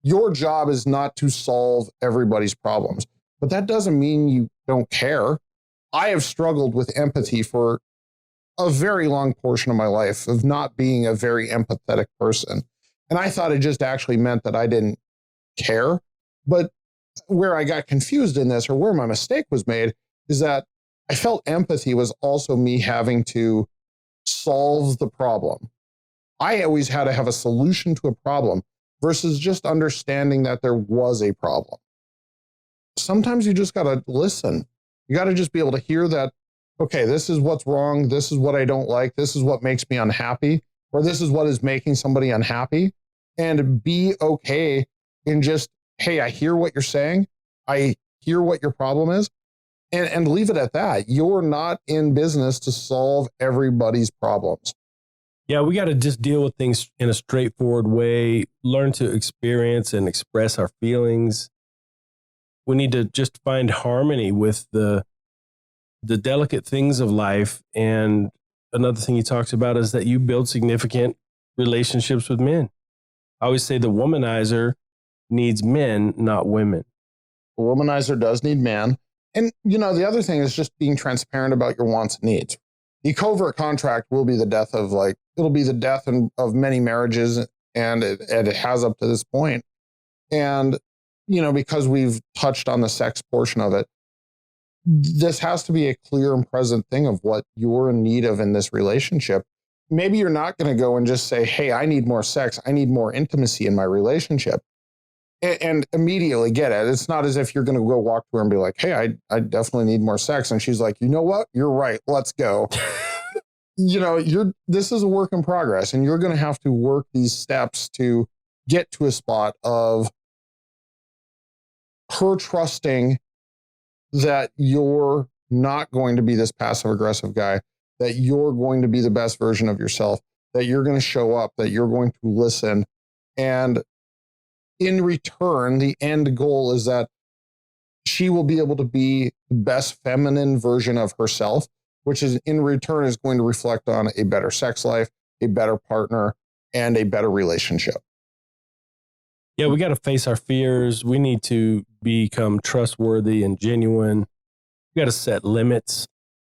Speaker 3: Your job is not to solve everybody's problems, but that doesn't mean you don't care. I have struggled with empathy for a very long portion of my life of not being a very empathetic person. And I thought it just actually meant that I didn't care. But where I got confused in this, or where my mistake was made, is that I felt empathy was also me having to solve the problem. I always had to have a solution to a problem versus just understanding that there was a problem. Sometimes you just got to listen. You got to just be able to hear that, okay, this is what's wrong. This is what I don't like. This is what makes me unhappy, or this is what is making somebody unhappy. And be okay in just, hey, I hear what you're saying. I hear what your problem is, and leave it at that. You're not in business to solve everybody's problems.
Speaker 2: Yeah, we got to just deal with things in a straightforward way, learn to experience and express our feelings. We need to just find harmony with the delicate things of life. And another thing he talks about is that you build significant relationships with men. I always say the womanizer needs men, not women.
Speaker 3: The womanizer does need man. And, the other thing is just being transparent about your wants and needs. The covert contract will be the death of it'll be the death of many marriages, and it has up to this point. And, because we've touched on the sex portion of it, this has to be a clear and present thing of what you're in need of in this relationship. Maybe you're not going to go and just say, hey, I need more sex. I need more intimacy in my relationship. And immediately get it. It's not as if you're going to go walk to her and be like, hey, I definitely need more sex. And she's like, you know what? You're right. Let's go. This is a work in progress, and you're going to have to work these steps to get to a spot of her trusting that you're not going to be this passive aggressive guy, that you're going to be the best version of yourself, that you're going to show up, that you're going to listen. And in return, the end goal is that she will be able to be the best feminine version of herself, which is in return is going to reflect on a better sex life, a better partner, and a better relationship.
Speaker 2: Yeah, we got to face our fears. We need to become trustworthy and genuine. We got to set limits.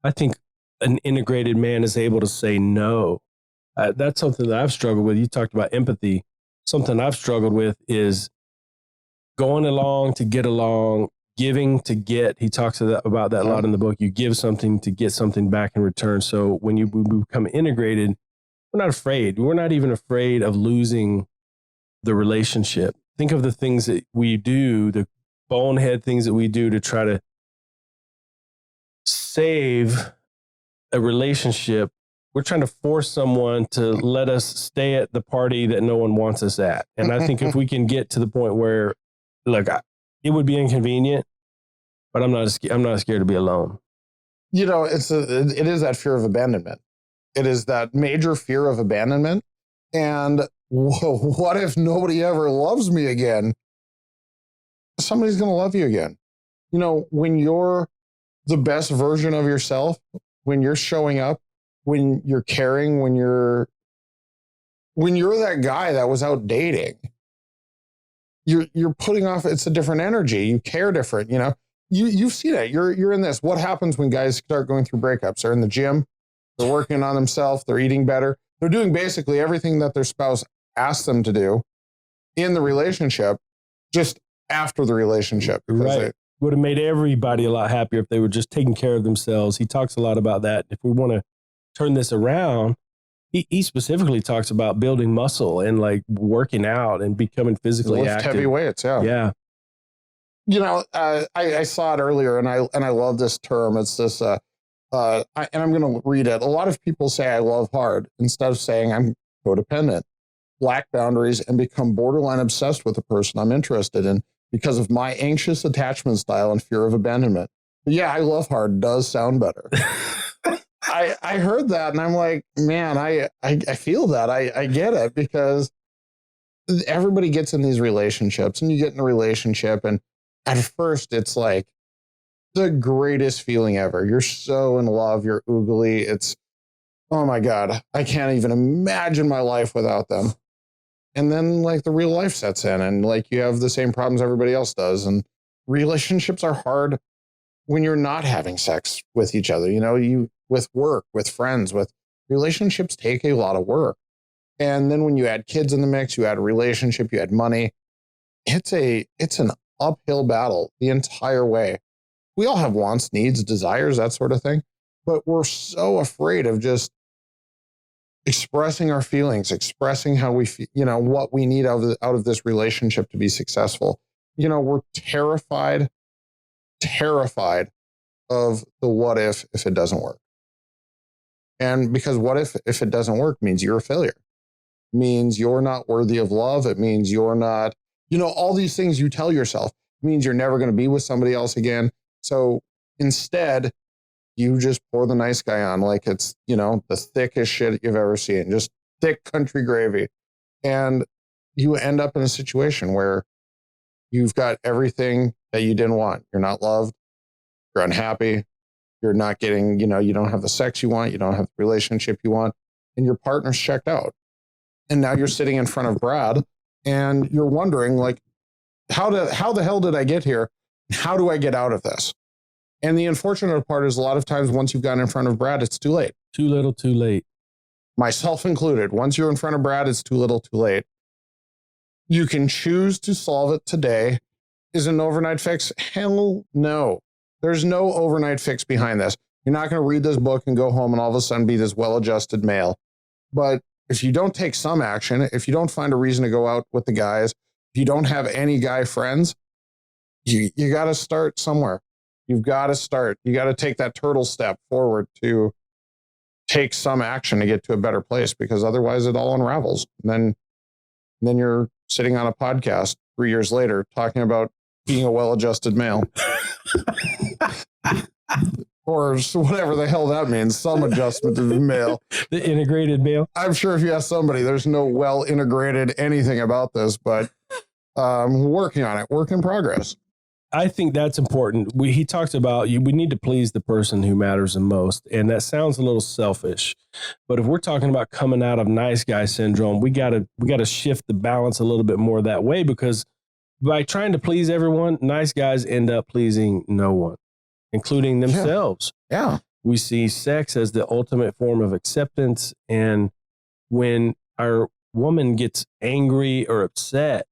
Speaker 2: I think an integrated man is able to say no. That's something that I've struggled with. You talked about empathy. Something I've struggled with is going along to get along, giving to get. He talks about that a lot in the book. You give something to get something back in return. So when we become integrated, we're not afraid. We're not even afraid of losing the relationship. Think of the things that we do, the bonehead things that we do to try to save a relationship. We're trying to force someone to let us stay at the party that no one wants us at. And I think if we can get to the point where, look, it would be inconvenient, but I'm not scared to be alone.
Speaker 3: It is that fear of abandonment. It is that major fear of abandonment. And what if nobody ever loves me again? Somebody's going to love you again. When you're the best version of yourself, when you're showing up, when you're caring, when you're that guy that was out dating, you're putting off, it's a different energy. You care different, you know. You've seen it. You're in this. What happens when guys start going through breakups? They're in the gym, they're working on themselves, they're eating better. They're doing basically everything that their spouse asked them to do in the relationship, just after the relationship.
Speaker 2: Right. Would have made everybody a lot happier if they were just taking care of themselves. He talks a lot about that. If we want to turn this around, he specifically talks about building muscle and like working out and becoming physically
Speaker 3: lift
Speaker 2: active.
Speaker 3: heavy weights. Yeah.
Speaker 2: Yeah.
Speaker 3: You know, I saw it earlier, and I love this term. It's this, and I'm going to read it. A lot of people say I love hard instead of saying I'm codependent, lack boundaries, and become borderline obsessed with the person I'm interested in because of my anxious attachment style and fear of abandonment. But yeah, I love hard does sound better. I heard that, and I'm like, man, I feel that. I get it, because everybody gets in these relationships, and you get in a relationship, and at first it's like the greatest feeling ever. You're so in love, you're oogly. It's, oh my God, I can't even imagine my life without them. And then like the real life sets in, and like you have the same problems everybody else does. And relationships are hard when you're not having sex with each other. You know, you with work, with friends, with relationships take a lot of work. And then when you add kids in the mix, you add a relationship, you add money. It's an uphill battle the entire way. We all have wants, needs, desires, that sort of thing. But we're so afraid of just expressing our feelings, expressing how we feel, you know, what we need out of this relationship to be successful. You know, we're terrified of the what if it doesn't work. And because what if it doesn't work means you're a failure, means you're not worthy of love. It means you're not, you know, all these things you tell yourself means you're never going to be with somebody else again. So instead, you just pour the nice guy on like it's, you know, the thickest shit you've ever seen, just thick country gravy. And you end up in a situation where you've got everything that you didn't want. You're not loved. You're unhappy. You're not getting, you know, you don't have the sex you want. You don't have the relationship you want. And your partner's checked out. And now you're sitting in front of Brad and you're wondering, like, how the hell did I get here? How do I get out of this? And the unfortunate part is a lot of times once you've gotten in front of Brad, it's too late.
Speaker 2: Too little, too late.
Speaker 3: Myself included. Once you're in front of Brad, it's too little, too late. You can choose to solve it today. Is it an overnight fix? Hell no. There's no overnight fix behind this. You're not going to read this book and go home and all of a sudden be this well-adjusted male. But if you don't take some action, if you don't find a reason to go out with the guys, if you don't have any guy friends, you got to start somewhere. You've got to start. You got to take that turtle step forward to take some action to get to a better place, because otherwise it all unravels. And then you're sitting on a podcast 3 years later talking about being a well-adjusted male. Or whatever the hell that means, some adjustment to the male.
Speaker 2: The integrated male.
Speaker 3: I'm sure if you ask somebody, there's no well-integrated anything about this, but working on it, work in progress.
Speaker 2: I think that's important. He talks about we need to please the person who matters the most. And that sounds a little selfish, but if we're talking about coming out of nice guy syndrome, we gotta shift the balance a little bit more that way, because by trying to please everyone, nice guys end up pleasing no one, including themselves.
Speaker 3: Yeah.
Speaker 2: We see sex as the ultimate form of acceptance. And when our woman gets angry or upset,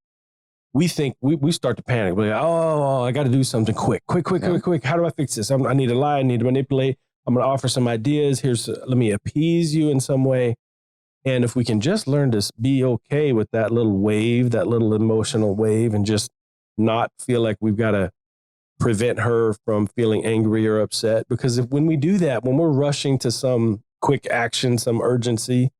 Speaker 2: we think we start to panic. We're like, oh, I got to do something quick. How do I fix this? I need to lie. I need to manipulate. I'm going to offer some ideas. Let me appease you in some way. And if we can just learn to be okay with that little wave, that little emotional wave, and just not feel like we've got to prevent her from feeling angry or upset. Because when we do that, when we're rushing to some quick action, some urgency,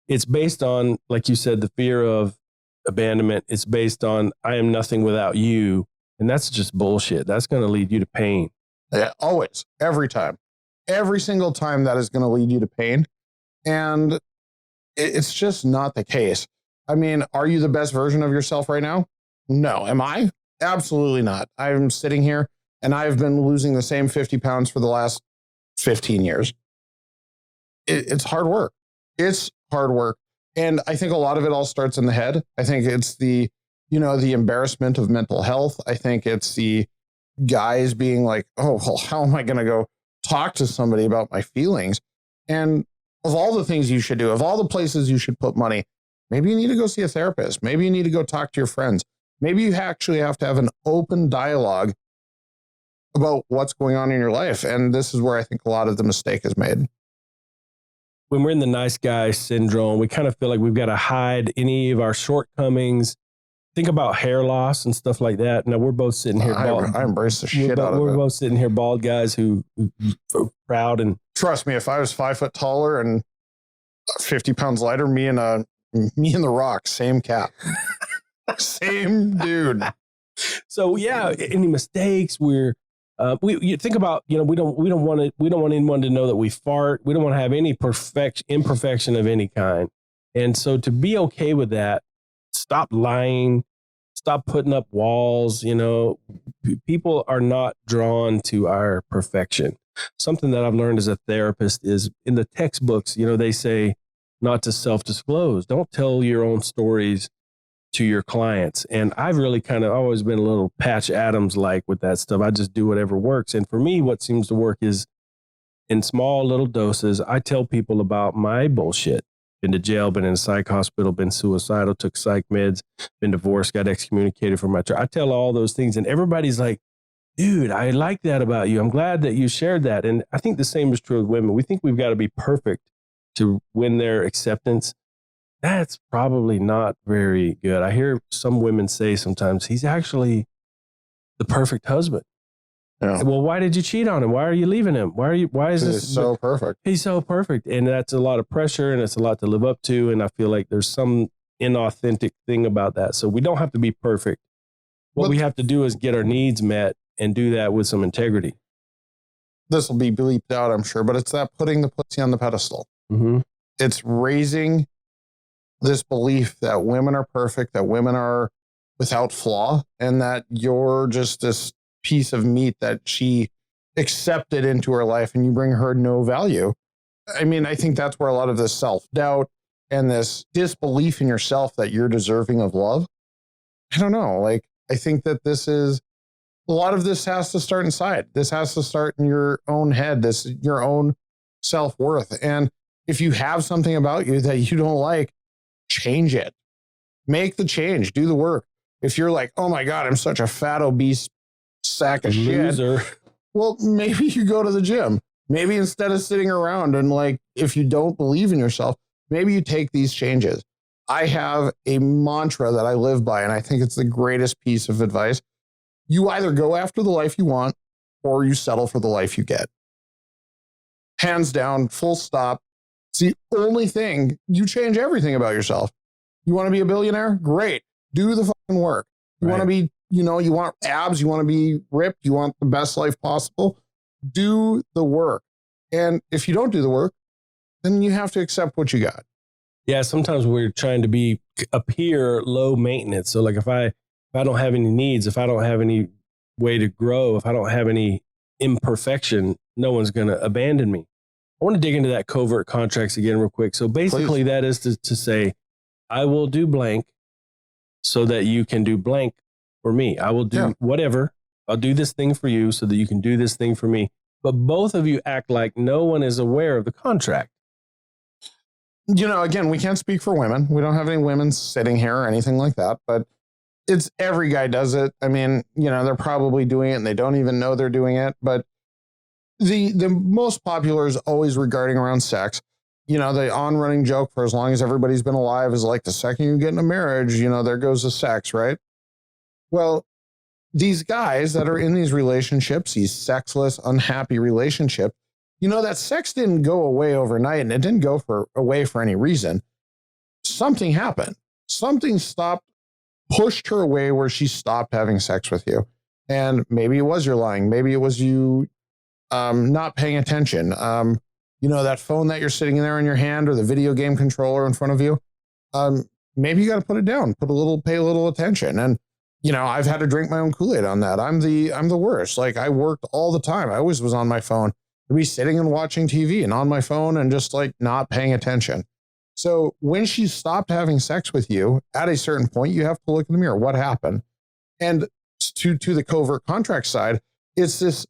Speaker 2: it's based on, like you said, the fear of abandonment. It's based on, I am nothing without you. And that's just bullshit. That's going to lead you to pain.
Speaker 3: Yeah, always, every time, every single time that is going to lead you to pain. And it's just not the case. I mean, are you the best version of yourself right now? No. Am I? Absolutely not. I'm sitting here and I've been losing the same 50 pounds for the last 15 years. It's hard work. It's hard work. And I think a lot of it all starts in the head. I think it's the the embarrassment of mental health. I think it's the guys being like, oh, well, how am I going to go talk to somebody about my feelings? And of all the things you should do, of all the places you should put money, maybe you need to go see a therapist. Maybe you need to go talk to your friends. Maybe you actually have to have an open dialogue about what's going on in your life. And this is where I think a lot of the mistake is made.
Speaker 2: When we're in the nice guy syndrome, we kind of feel like we've got to hide any of our shortcomings. Think about hair loss and stuff like that. Now, we're both sitting here.
Speaker 3: I embrace the shit out of it.
Speaker 2: We're both sitting here bald guys who are proud. And
Speaker 3: trust me, if I was 5 foot taller and 50 pounds lighter, me and The Rock, same cat. Same dude.
Speaker 2: So yeah, any mistakes? You think about, we don't want anyone to know that we fart. We don't want to have any imperfection of any kind. And so to be okay with that, stop lying, stop putting up walls. People are not drawn to our perfection. Something that I've learned as a therapist is in the textbooks, they say not to self-disclose. Don't tell your own stories to your clients. And I've really kind of always been a little Patch Adams-like with that stuff. I just do whatever works. And for me, what seems to work is in small little doses. I tell people about my bullshit. Been to jail, been in a psych hospital, been suicidal, took psych meds, been divorced, got excommunicated from my church. I tell all those things and everybody's like, dude, I like that about you. I'm glad that you shared that. And I think the same is true with women. We think we've got to be perfect to win their acceptance. That's probably not very good. I hear some women say sometimes, he's actually the perfect husband. Yeah. Well, why did you cheat on him? Why are you leaving him? Why is this
Speaker 3: so perfect?
Speaker 2: He's so perfect. And that's a lot of pressure and it's a lot to live up to. And I feel like there's some inauthentic thing about that. So we don't have to be perfect. What we have to do is get our needs met and do that with some integrity.
Speaker 3: This will be bleeped out, I'm sure, but it's that putting the pussy on the pedestal.
Speaker 2: Mm-hmm.
Speaker 3: It's raising this belief that women are perfect, that women are without flaw, and that you're just this piece of meat that she accepted into her life and you bring her no value. I mean, I think that's where a lot of this self-doubt and this disbelief in yourself that you're deserving of love. I don't know. I think that a lot of this has to start inside. This has to start in your own head, your own self-worth. And if you have something about you that you don't like, change it. Make the change. Do the work. If you're like, oh my God, I'm such a fat, obese sack of
Speaker 2: loser.
Speaker 3: Shit. Well, maybe you go to the gym. Maybe instead of sitting around and if you don't believe in yourself, maybe you take these changes. I have a mantra that I live by, and I think it's the greatest piece of advice. You either go after the life you want or you settle for the life you get. Hands down, full stop. It's the only thing. You change everything about yourself. You want to be a billionaire? Great. Do the fucking work. You want to be, you want abs, you want to be ripped, you want the best life possible. Do the work. And if you don't do the work, then you have to accept what you got.
Speaker 2: Yeah, sometimes we're trying to appear low maintenance. So if I don't have any needs, if I don't have any way to grow, if I don't have any imperfection, no one's going to abandon me. I want to dig into that covert contracts again real quick. So basically that is to say, I will do blank so that you can do blank for me. I will do whatever. I'll do this thing for you so that you can do this thing for me. But both of you act like no one is aware of the contract.
Speaker 3: Again, we can't speak for women. We don't have any women sitting here or anything like that, but every guy does it. I mean, they're probably doing it and they don't even know they're doing it. But the most popular is always regarding around sex. The on-running joke for as long as everybody's been alive is the second you get in a marriage, there goes the sex, right? Well, these guys that are in these relationships, these sexless, unhappy relationships, that sex didn't go away overnight and it didn't go away for any reason. Something happened. Something pushed her away where she stopped having sex with you. And maybe it was your lying. Maybe it was you not paying attention. That phone that you're sitting in there in your hand or the video game controller in front of you. Maybe you got to put it down, pay a little attention. And, I've had to drink my own Kool-Aid on that. I'm the worst. I worked all the time. I always was on my phone. I'd be sitting and watching TV and on my phone and just not paying attention. So when she stopped having sex with you, at a certain point, you have to look in the mirror. What happened? And to the covert contract side, it's this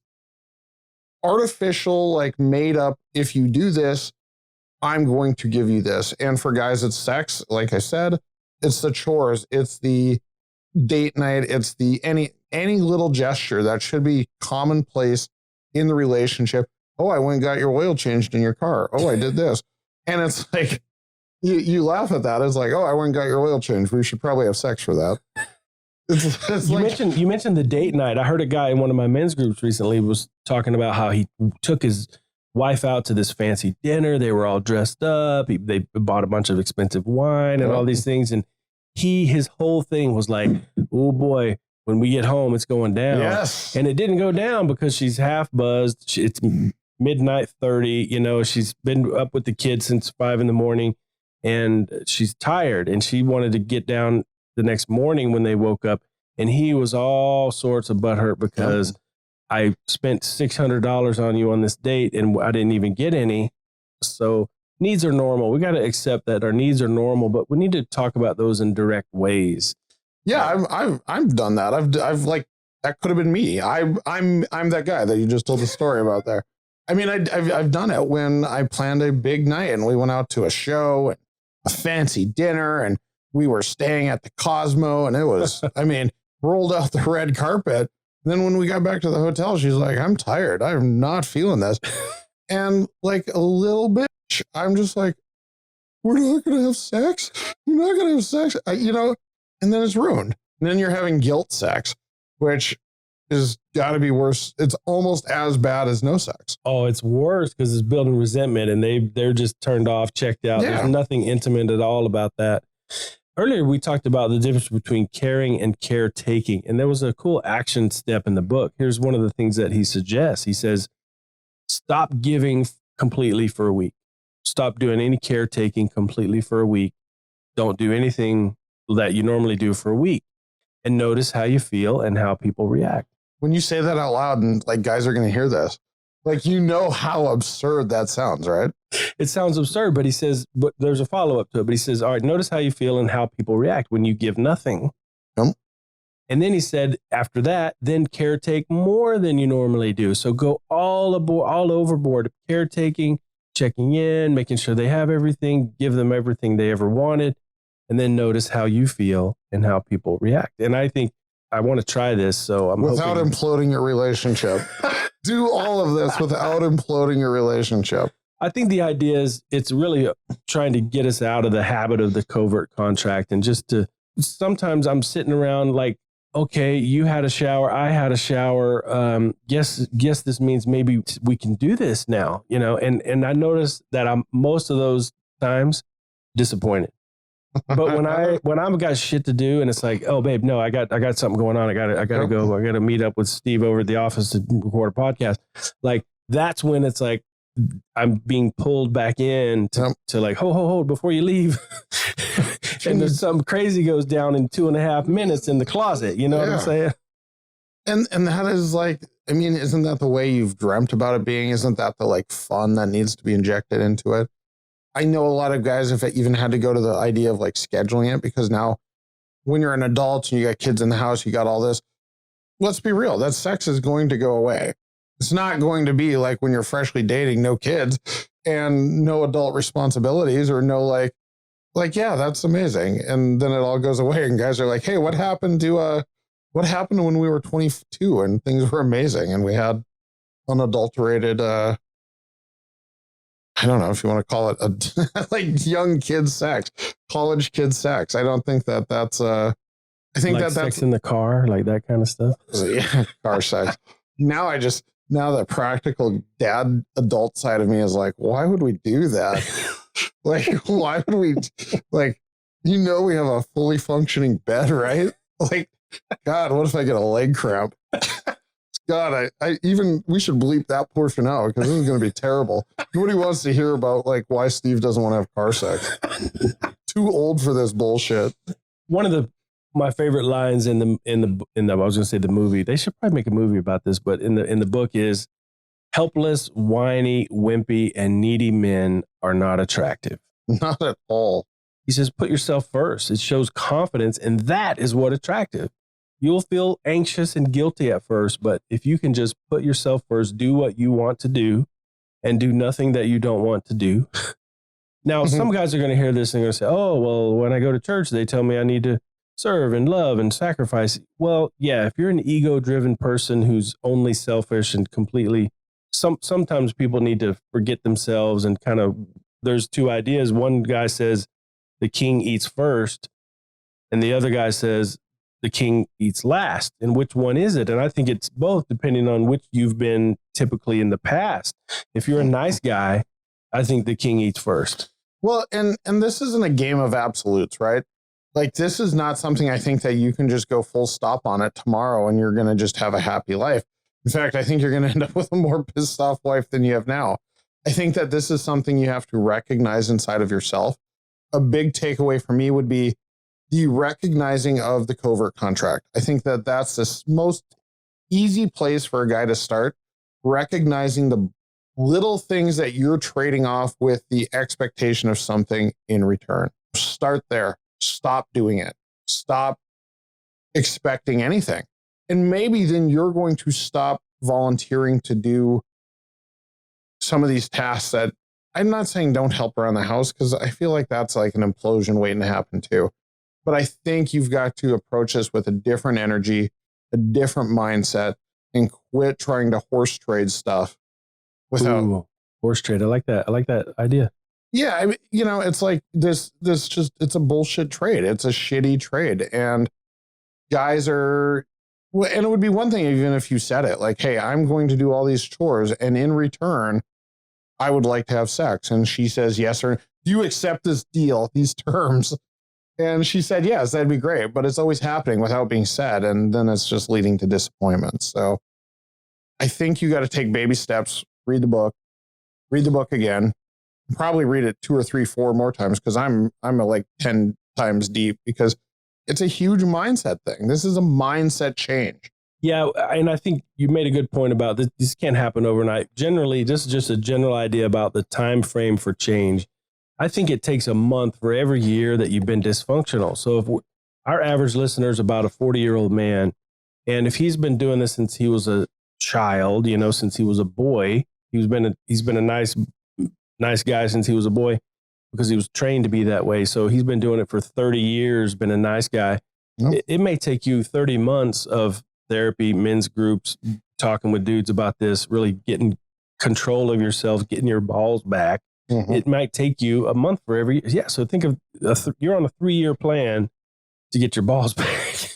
Speaker 3: artificial, like made up, if you do this, I'm going to give you this. And for guys, it's sex. Like I said, it's the chores, it's the date night, it's the any little gesture that should be commonplace in the relationship. Oh, I went and got your oil changed in your car. Oh, I did this. And it's like, you laugh at that. It's like, oh, I went and got your oil changed. We should probably have sex for that. It's
Speaker 2: you mentioned the date night. I heard a guy in one of my men's groups recently was talking about how he took his wife out to this fancy dinner. They were all dressed up. They bought a bunch of expensive wine and all these things. And his whole thing was like, oh boy, when we get home, it's going down.
Speaker 3: Yes.
Speaker 2: And it didn't go down because she's half buzzed. It's midnight 30. You know, she's been up with the kids since 5 a.m. and she's tired and she wanted to get down the next morning when they woke up. And he was all sorts of butthurt because I spent $600 on you on this date and I didn't even get any. So needs are normal. We got to accept that our needs are normal, but we need to talk about those in direct ways.
Speaker 3: Yeah, I've done that. I've like, that could have been me. I'm that guy that you just told the story about there. I mean, I've done it when I planned a big night and we went out to a show and a fancy dinner and we were staying at the Cosmo and it was, I mean, rolled out the red carpet. And then when we got back to the hotel, she's like, I'm tired. I'm not feeling this. And like a little bitch, I'm just like, we're not going to have sex. We're not going to have sex, you know, and then it's ruined. And then you're having guilt sex, which is got to be worse. It's almost as bad as no sex.
Speaker 2: Oh, it's worse because it's building resentment and they're just turned off, checked out.
Speaker 3: Yeah.
Speaker 2: There's nothing intimate at all about that. Earlier, we talked about the difference between caring and caretaking, and there was a cool action step in the book. Here's one of the things that he suggests. He says, stop giving completely for a week. Stop doing any caretaking completely for a week. Don't do anything that you normally do for a week. And notice how you feel and how people react.
Speaker 3: When you say that out loud and like guys are going to hear this, like, you know how absurd that sounds, right?
Speaker 2: It sounds absurd, but he says, but there's a follow-up to it. But he says, all right, notice how you feel and how people react when you give nothing.
Speaker 3: Yep.
Speaker 2: And then he said, after that, then caretake more than you normally do. So go all overboard, caretaking, checking in, making sure they have everything, give them everything they ever wanted. And then notice how you feel and how people react. And I think I want to try this. So I'm
Speaker 3: without imploding your relationship. Do all of this without imploding your relationship.
Speaker 2: I think the idea is it's really trying to get us out of the habit of the covert contract and just to, sometimes I'm sitting around like, okay, you had a shower, I had a shower. Guess this means maybe we can do this now, you know? And I noticed that I'm most of those times disappointed. But when I've got shit to do and it's like, oh babe, no, I got something going on. I gotta go. I gotta meet up with Steve over at the office to record a podcast. Like that's when it's like I'm being pulled back in to like, hold before you leave. And there's something crazy goes down in 2.5 minutes in the closet. You know what I'm saying?
Speaker 3: And that is like, I mean, isn't that the way you've dreamt about it being? Isn't that the like fun that needs to be injected into it? I know a lot of guys have even had to go to the idea of like scheduling it because now when you're an adult and you got kids in the house, you got all this, let's be real, that sex is going to go away. It's not going to be like when you're freshly dating, no kids and no adult responsibilities or no like, yeah, that's amazing. And then it all goes away and guys are like, hey, what happened when we were 22 and things were amazing and we had unadulterated, I don't know if you want to call it like young kid sex, college kid sex. I don't think that's I think
Speaker 2: like
Speaker 3: that's
Speaker 2: sex in the car, like that kind of stuff.
Speaker 3: Yeah, car sex. Now the practical dad adult side of me is like, why would we do that? Like, why would we like, you know, we have a fully functioning bed, right? Like, God, what if I get a leg cramp? God, we should bleep that portion out because this is going to be terrible. Nobody wants to hear about like why Steve doesn't want to have car sex. Too old for this bullshit.
Speaker 2: One of my favorite lines in the I was going to say the movie. They should probably make a movie about this, but in the book is helpless, whiny, wimpy, and needy men are not attractive.
Speaker 3: Not at all.
Speaker 2: He says, put yourself first. It shows confidence, and that is what attractive. You'll feel anxious and guilty at first, but if you can just put yourself first, do what you want to do, and do nothing that you don't want to do. Now, some guys are going to hear this and they're going to say, oh, well, when I go to church, they tell me I need to serve and love and sacrifice. Well, yeah, if you're an ego-driven person who's only selfish and completely, sometimes people need to forget themselves and kind of, there's two ideas. One guy says the king eats first, and the other guy says the king eats last. And which one is it? And I think it's both, depending on which you've been typically in the past. If you're a nice guy, I think the king eats first.
Speaker 3: Well, and this isn't a game of absolutes, right? Like, this is not something I think that you can just go full stop on it tomorrow and you're going to just have a happy life. In fact, I think you're going to end up with a more pissed off wife than you have now. I think that this is something you have to recognize inside of yourself. A big takeaway for me would be the recognizing of the covert contract. I think that that's the most easy place for a guy to start, recognizing the little things that you're trading off with the expectation of something in return. Start there. Stop doing it. Stop expecting anything. And maybe then you're going to stop volunteering to do some of these tasks that I'm not saying don't help around the house, because I feel like that's like an implosion waiting to happen too. But I think you've got to approach this with a different energy, a different mindset, and quit trying to horse trade stuff without.
Speaker 2: Ooh, horse trade. I like that. I like that idea.
Speaker 3: Yeah, I mean, it's like this just, it's a bullshit trade. It's a shitty trade. And guys are, and it would be one thing even if you said it like, hey, I'm going to do all these chores, and in return, I would like to have sex. And she says yes, or do you accept this deal, these terms? And she said yes, that'd be great. But it's always happening without being said. And then it's just leading to disappointment. So I think you got to take baby steps, read the book again, probably read it 2 or 3, 4 more times, because I'm like 10 times deep, because it's a huge mindset thing. This is a mindset change.
Speaker 2: Yeah, and I think you made a good point about this. This can't happen overnight. Generally, this is just a general idea about the time frame for change. I think it takes a month for every year that you've been dysfunctional. So if our average listener is about a 40-year-old man, and if he's been doing this since he was a child, since he was a boy, he's been a nice guy since he was a boy, because he was trained to be that way. So he's been doing it for 30 years, been a nice guy. Yep. It may take you 30 months of therapy, men's groups, talking with dudes about this, really getting control of yourself, getting your balls back. Mm-hmm. It might take you a month for every. Yeah. So think of you're on a 3-year plan to get your balls back.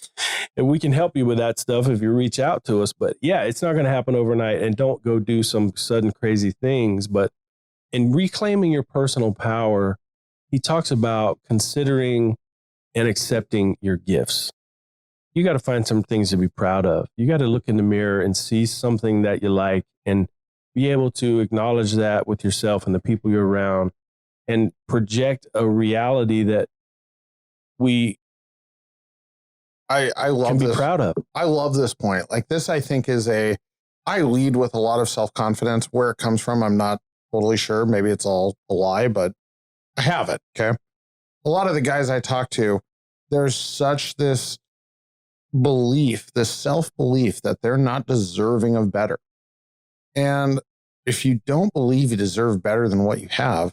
Speaker 2: And we can help you with that stuff if you reach out to us. But yeah, it's not going to happen overnight. And don't go do some sudden crazy things. But in reclaiming your personal power, he talks about considering and accepting your gifts. You got to find some things to be proud of. You got to look in the mirror and see something that you like, and be able to acknowledge that with yourself and the people you're around, and project a reality that
Speaker 3: I love
Speaker 2: can be
Speaker 3: this.
Speaker 2: proud of.
Speaker 3: I love this point. Like, this, I think, I lead with a lot of self-confidence. Where it comes from, I'm not totally sure. Maybe it's all a lie, but I have it. Okay. A lot of the guys I talk to, there's such this belief, this self-belief that they're not deserving of better. And if you don't believe you deserve better than what you have,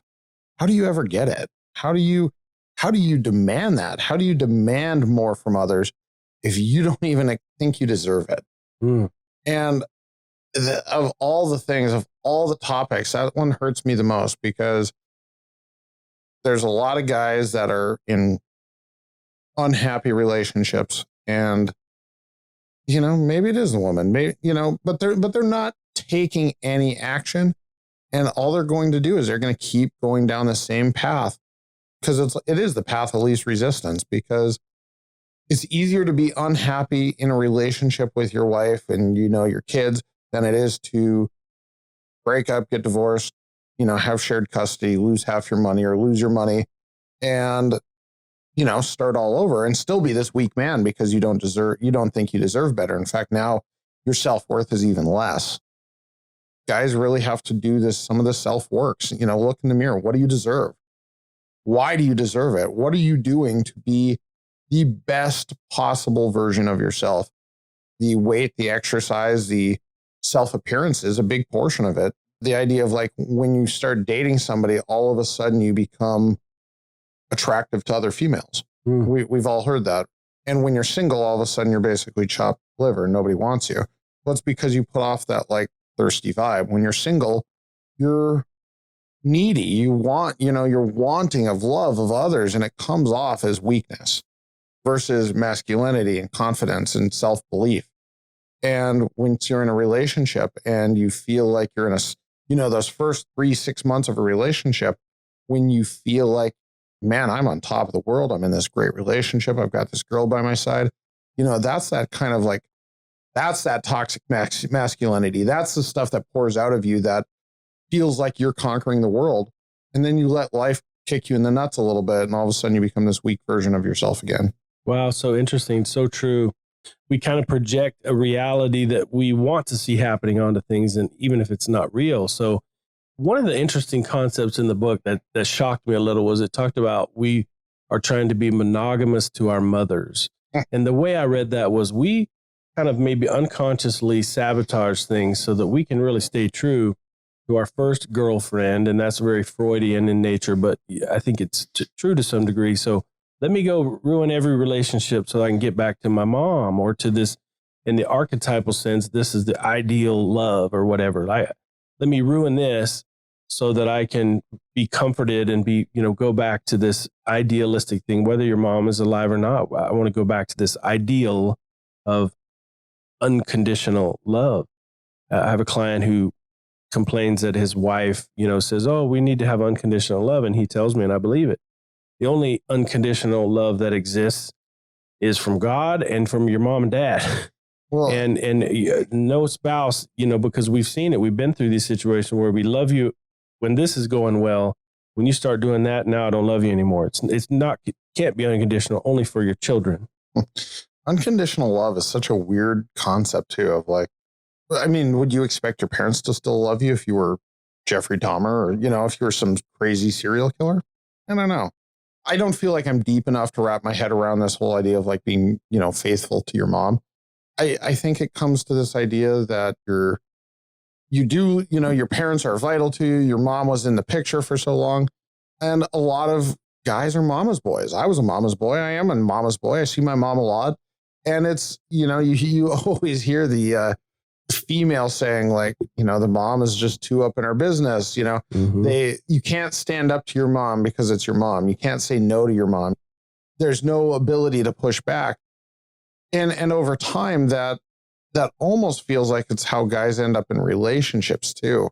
Speaker 3: how do you ever get it? How do you demand that? How do you demand more from others if you don't even think you deserve it?
Speaker 2: Mm.
Speaker 3: And of all the things, of all the topics, that one hurts me the most, because there's a lot of guys that are in unhappy relationships, and maybe it is a woman, maybe, but they're not taking any action, and all they're going to do is they're going to keep going down the same path, because it is the path of least resistance, because it's easier to be unhappy in a relationship with your wife and your kids than it is to break up, get divorced, have shared custody, lose half your money or lose your money, and start all over and still be this weak man because you don't think you deserve better. In fact, now your self-worth is even less. Guys really have to do some of the self-works, look in the mirror. What do you deserve? Why do you deserve it? What are you doing to be the best possible version of yourself? The weight, the exercise, the self appearance is a big portion of it. The idea of like when you start dating somebody, all of a sudden you become attractive to other females. We've all heard that. And when you're single, all of a sudden you're basically chopped liver and nobody wants you. Well, it's because you put off that like thirsty vibe. When you're single, you're needy. You want, you're wanting of love of others, and it comes off as weakness versus masculinity and confidence and self-belief. And once you're in a relationship and you feel like you're in those first 3-6 months of a relationship, when you feel like, man, I'm on top of the world. I'm in this great relationship. I've got this girl by my side. That's that kind of like, that's that toxic masculinity. That's the stuff that pours out of you that feels like you're conquering the world. And then you let life kick you in the nuts a little bit. And all of a sudden you become this weak version of yourself again.
Speaker 2: Wow. So interesting. So true. We kind of project a reality that we want to see happening onto things, and even if it's not real. So one of the interesting concepts in the book that shocked me a little was it talked about we are trying to be monogamous to our mothers. And the way I read that was we kind of maybe unconsciously sabotage things so that we can really stay true to our first girlfriend. And that's very Freudian in nature, but I think it's true to some degree. So let me go ruin every relationship so I can get back to my mom, or to this, in the archetypal sense, this is the ideal love or whatever. Let me ruin this so that I can be comforted and go back to this idealistic thing, whether your mom is alive or not. I want to go back to this ideal of unconditional love. I have a client who complains that his wife, says, oh, we need to have unconditional love. And he tells me, and I believe it, the only unconditional love that exists is from God and from your mom and dad. Well, and no spouse, because we've seen it. We've been through these situations where we love you when this is going well. When you start doing that, now I don't love you anymore. It can't be unconditional, only for your children.
Speaker 3: Unconditional love is such a weird concept too, of like, I mean, would you expect your parents to still love you if you were Jeffrey Dahmer, or, if you were some crazy serial killer? I don't know. I don't feel like I'm deep enough to wrap my head around this whole idea of like being, faithful to your mom. I think it comes to this idea that your parents are vital to you. Your mom was in the picture for so long. And a lot of guys are mama's boys. I was a mama's boy. I am a mama's boy. I see my mom a lot. And it's, you always hear the female saying like, the mom is just too up in her business. You can't stand up to your mom because it's your mom. You can't say no to your mom. There's no ability to push back. And over time that almost feels like it's how guys end up in relationships too,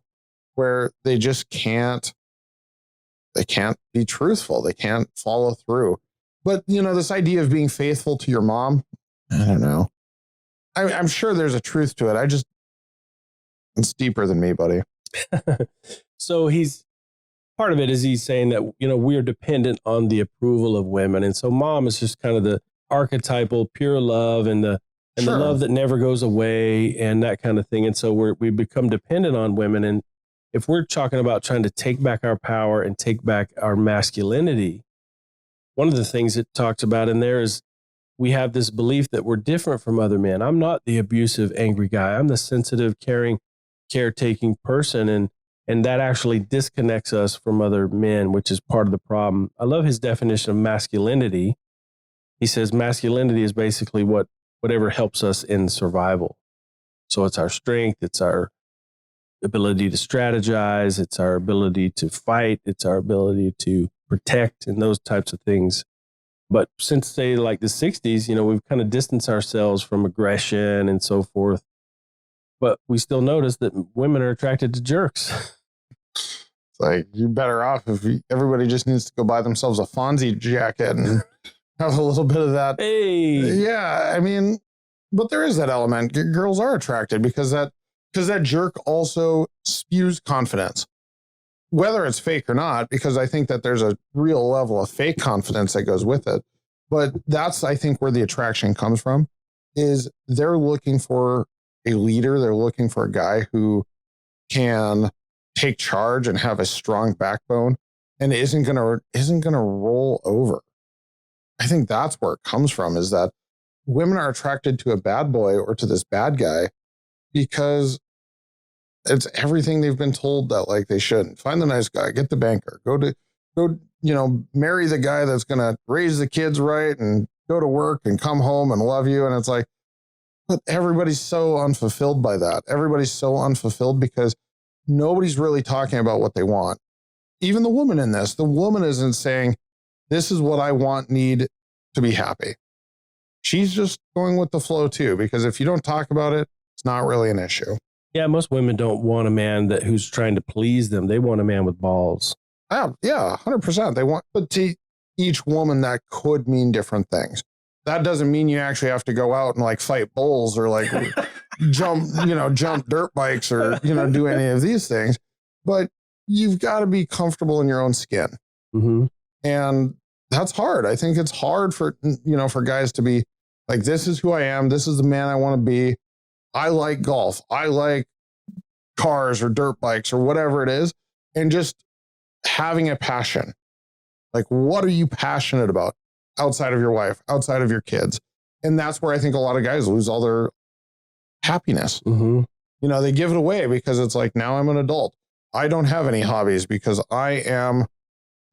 Speaker 3: where they just can't be truthful. They can't follow through. But, this idea of being faithful to your mom, I don't know. I'm sure there's a truth to it. It's deeper than me, buddy.
Speaker 2: So part of it is he's saying that, we're dependent on the approval of women. And so mom is just kind of the archetypal pure love and the love that never goes away and that kind of thing. And so we become dependent on women. And if we're talking about trying to take back our power and take back our masculinity, one of the things it talks about in there is we have this belief that we're different from other men. I'm not the abusive, angry guy. I'm the sensitive, caring, caretaking person. And that actually disconnects us from other men, which is part of the problem. I love his definition of masculinity. He says masculinity is basically whatever helps us in survival. So it's our strength, it's our ability to strategize, it's our ability to fight, it's our ability to protect, and those types of things. But since, say, like the 60s, we've kind of distanced ourselves from aggression and so forth. But we still notice that women are attracted to jerks.
Speaker 3: It's like, you're better off if everybody just needs to go buy themselves a Fonzie jacket and have a little bit of that.
Speaker 2: Hey.
Speaker 3: Yeah, I mean, but there is that element. Girls are attracted because that jerk also spews confidence. Whether it's fake or not, because I think that there's a real level of fake confidence that goes with it. But that's, I think, where the attraction comes from, is they're looking for a leader. They're looking for a guy who can take charge and have a strong backbone and isn't gonna roll over. I think that's where it comes from, is that women are attracted to a bad boy or to this bad guy because it's everything they've been told that like they shouldn't. Find the nice guy, get the banker, go, marry the guy that's gonna raise the kids right and go to work and come home and love you. And it's like, but everybody's so unfulfilled by that. Everybody's so unfulfilled because nobody's really talking about what they want. Even the woman in this, the woman isn't saying, this is what I want, need to be happy. She's just going with the flow too, because if you don't talk about it, it's not really an issue.
Speaker 2: Yeah, most women don't want a man who's trying to please them. They want a man with balls.
Speaker 3: Yeah, 100%. They want, but to each woman, that could mean different things. That doesn't mean you actually have to go out and like fight bulls or like jump dirt bikes or, do any of these things. But you've got to be comfortable in your own skin.
Speaker 2: Mm-hmm.
Speaker 3: And that's hard. I think it's hard for guys to be like, this is who I am. This is the man I want to be. I like golf. I like cars or dirt bikes or whatever it is. And just having a passion. Like, what are you passionate about outside of your wife, outside of your kids? And that's where I think a lot of guys lose all their happiness.
Speaker 2: Mm-hmm.
Speaker 3: They give it away because it's like, now I'm an adult. I don't have any hobbies because I am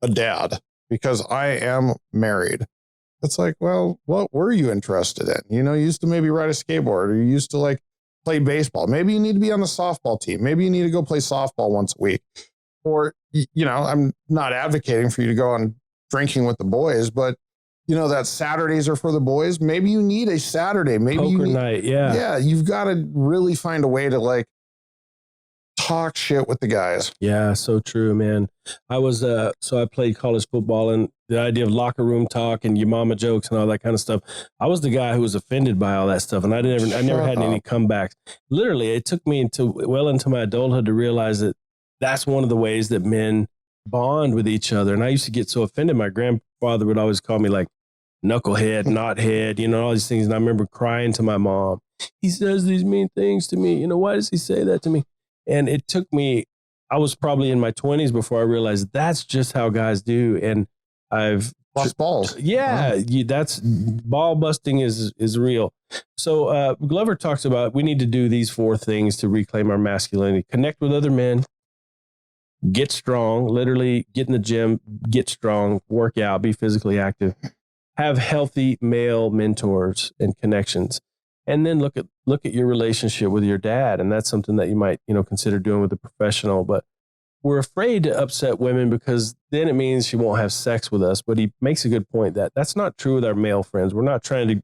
Speaker 3: a dad, because I am married. It's like, well, what were you interested in? You used to maybe ride a skateboard, or you used to like play baseball. Maybe you need to be on the softball team. Maybe you need to go play softball once a week. Or, I'm not advocating for you to go on drinking with the boys, but that Saturdays are for the boys. Maybe you need a Saturday. Maybe
Speaker 2: poker night. Yeah.
Speaker 3: Yeah. You've got to really find a way to like talk shit with the guys.
Speaker 2: Yeah. So true, man. I was, so I played college football, and the idea of locker room talk and your mama jokes and all that kind of stuff. I was the guy who was offended by all that stuff. And I never had any comebacks. Literally, it took me well into my adulthood to realize that that's one of the ways that men bond with each other. And I used to get so offended. My grandfather would always call me like knucklehead, knothead, all these things. And I remember crying to my mom. He says these mean things to me. Why does he say that to me? And it took me, I was probably in my 20s before I realized that's just how guys do. And I've
Speaker 3: lost balls.
Speaker 2: Yeah, that's ball busting is real. So Glover talks about we need to do these 4 things to reclaim our masculinity: connect with other men, get strong, literally get in the gym, get strong, work out, be physically active, have healthy male mentors and connections. And then look at your relationship with your dad. And that's something that you might, consider doing with a professional. But we're afraid to upset women because then it means she won't have sex with us. But he makes a good point that that's not true with our male friends. We're not trying to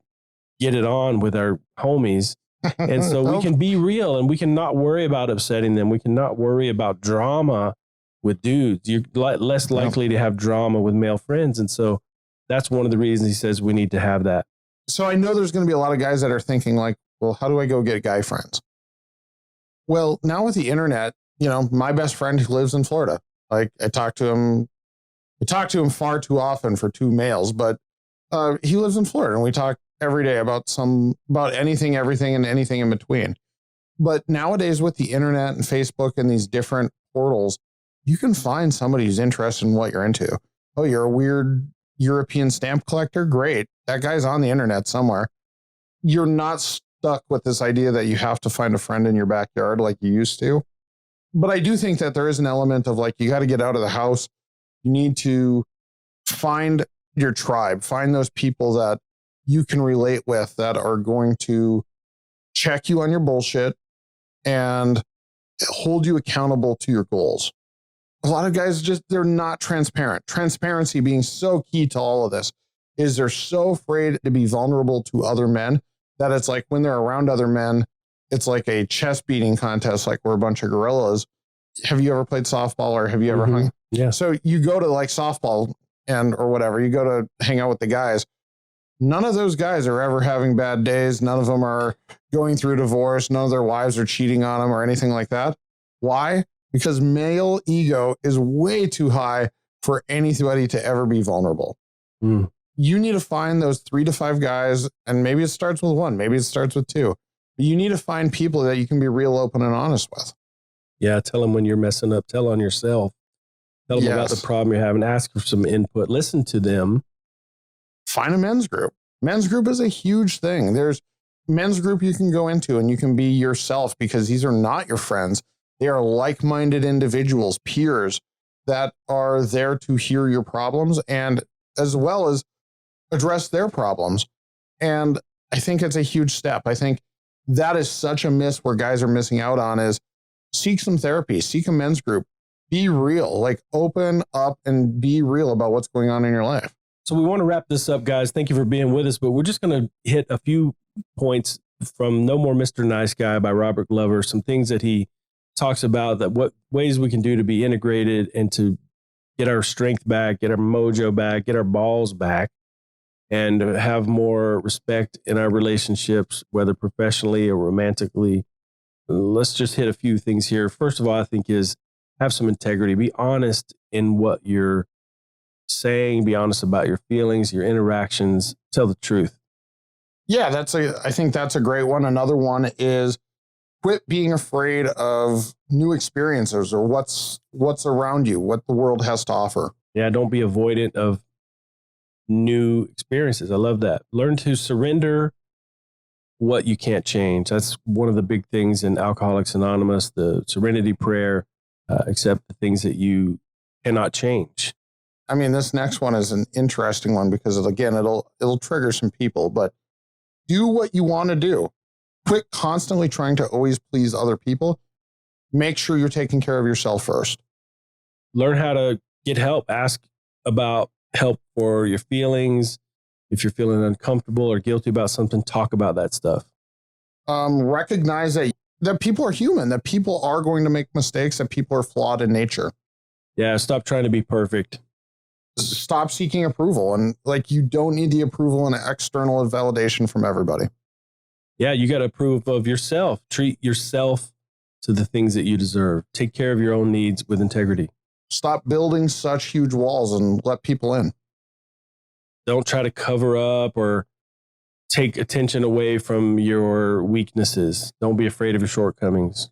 Speaker 2: get it on with our homies. And so we can be real, and we can not worry about upsetting them. We can not worry about drama with dudes. You're less likely to have drama with male friends. And so that's one of the reasons he says we need to have that.
Speaker 3: So I know there's going to be a lot of guys that are thinking like, well, how do I go get guy friends? Well, now with the internet, my best friend who lives in Florida, like I talk to him far too often for 2 males, but he lives in Florida, and we talk every day about anything, everything, and anything in between. But nowadays with the internet and Facebook and these different portals, you can find somebody who's interested in what you're into. Oh, you're a weird European stamp collector? Great. That guy's on the internet somewhere. You're not stuck with this idea that you have to find a friend in your backyard like you used to. But I do think that there is an element of like, you got to get out of the house. You need to find your tribe, find those people that you can relate with, that are going to check you on your bullshit and hold you accountable to your goals. A lot of guys they're not transparent. Transparency being so key to all of this is they're so afraid to be vulnerable to other men that it's like when they're around other men, it's like a chest beating contest, like we're a bunch of gorillas. Have you ever played softball, or have you ever hung?
Speaker 2: Yeah.
Speaker 3: So you go to like softball or whatever, you go to hang out with the guys. None of those guys are ever having bad days. None of them are going through divorce. None of their wives are cheating on them or anything like that. Why? Because male ego is way too high for anybody to ever be vulnerable.
Speaker 2: Mm.
Speaker 3: You need to find those 3 to 5 guys, and maybe it starts with 1, maybe it starts with 2. But you need to find people that you can be real open and honest with.
Speaker 2: Yeah, tell them when you're messing up. Tell on yourself. Tell them about the problem you're having. Ask for some input. Listen to them.
Speaker 3: Find a men's group. Men's group is a huge thing. There's men's group you can go into and you can be yourself, because these are not your friends. They are like-minded individuals, peers that are there to hear your problems and as well as address their problems. And I think it's a huge step. I think that is such a miss where guys are missing out on is seek some therapy, seek a men's group, be real, like open up and be real about what's going on in your life.
Speaker 2: So we want to wrap this up, guys. Thank you for being with us, but we're just going to hit a few points from No More Mr. Nice Guy by Robert Glover, some things that he talks about, that what ways we can do to be integrated and to get our strength back, get our mojo back, get our balls back, and have more respect in our relationships, whether professionally or romantically. Let's just hit a few things here. First of all, I think is have some integrity. Be honest in what you're saying. Be honest about your feelings, your interactions. Tell the truth.
Speaker 3: Yeah, I think that's a great one. Another one is quit being afraid of new experiences or what's around you, what the world has to offer.
Speaker 2: Yeah, don't be avoidant of new experiences. I love that. Learn to surrender what you can't change. That's one of the big things in Alcoholics Anonymous, the serenity prayer, accept the things that you cannot change.
Speaker 3: I mean, this next one is an interesting one because again, it'll trigger some people, but do what you want to do. Quit constantly trying to always please other people. Make sure you're taking care of yourself first.
Speaker 2: Learn how to get help. Ask about help for your feelings. If you're feeling uncomfortable or guilty about something, talk about that stuff.
Speaker 3: Recognize that people are human, that people are going to make mistakes, that people are flawed in nature.
Speaker 2: Yeah, stop trying to be perfect.
Speaker 3: Stop seeking approval. And you don't need the approval and external validation from everybody.
Speaker 2: Yeah, you got to approve of yourself. Treat yourself to the things that you deserve. Take care of your own needs with integrity.
Speaker 3: Stop building such huge walls and let people in.
Speaker 2: Don't try to cover up or take attention away from your weaknesses. Don't be afraid of your shortcomings.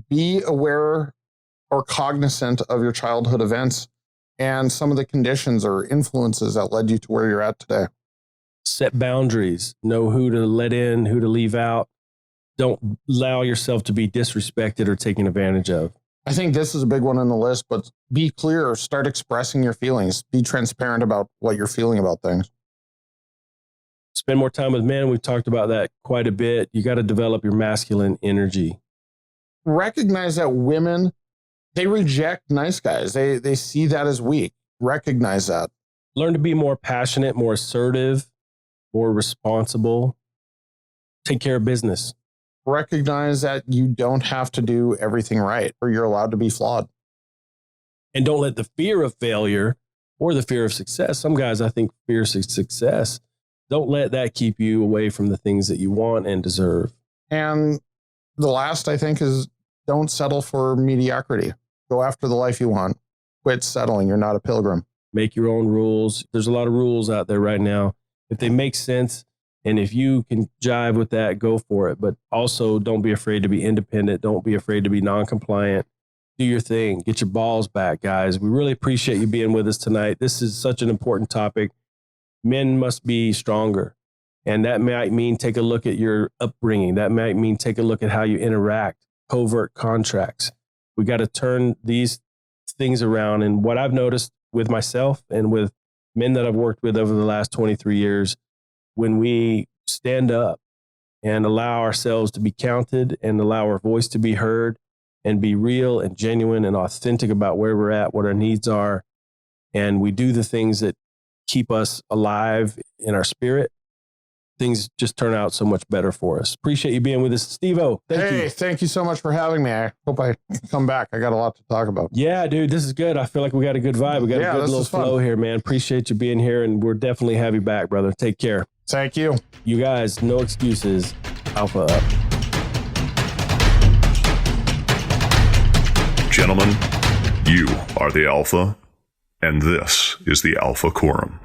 Speaker 3: Be aware or cognizant of your childhood events and some of the conditions or influences that led you to where you're at today.
Speaker 2: Set boundaries. Know who to let in, who to leave out. Don't allow yourself to be disrespected or taken advantage of.
Speaker 3: I think this is a big one on the list, but be clear. Start expressing your feelings. Be transparent about what you're feeling about things.
Speaker 2: Spend more time with men. We've talked about that quite a bit. You got to develop your masculine energy.
Speaker 3: Recognize that women, they reject nice guys. They see that as weak. Recognize that.
Speaker 2: Learn to be more passionate, more assertive, more responsible. Take care of business.
Speaker 3: Recognize that you don't have to do everything right, or you're allowed to be flawed.
Speaker 2: And don't let the fear of failure or the fear of success, some guys, I think, fear of success, don't let that keep you away from the things that you want and deserve.
Speaker 3: And the last, I think, is don't settle for mediocrity. Go after the life you want. Quit settling. You're not a pilgrim.
Speaker 2: Make your own rules. There's a lot of rules out there right now. If they make sense, and if you can jive with that, go for it. But also don't be afraid to be independent. Don't be afraid to be non-compliant. Do your thing. Get your balls back, guys. We really appreciate you being with us tonight. This is such an important topic. Men must be stronger. And that might mean take a look at your upbringing. That might mean take a look at how you interact, covert contracts. We got to turn these things around. And what I've noticed with myself and with men that I've worked with over the last 23 years, when we stand up and allow ourselves to be counted and allow our voice to be heard and be real and genuine and authentic about where we're at, what our needs are, and we do the things that keep us alive in our spirit, things just turn out so much better for us. Appreciate you being with us. Steve-O, thank you.
Speaker 3: Thank you so much for having me. I hope I come back. I got a lot to talk about.
Speaker 2: Yeah, dude, this is good. I feel like we got a good vibe. We got a good little flow here, man. Appreciate you being here, and we'll definitely have you back, brother. Take care.
Speaker 3: Thank you.
Speaker 2: You guys, no excuses. Alpha up.
Speaker 1: Gentlemen, you are the Alpha, and this is the Alpha Quorum.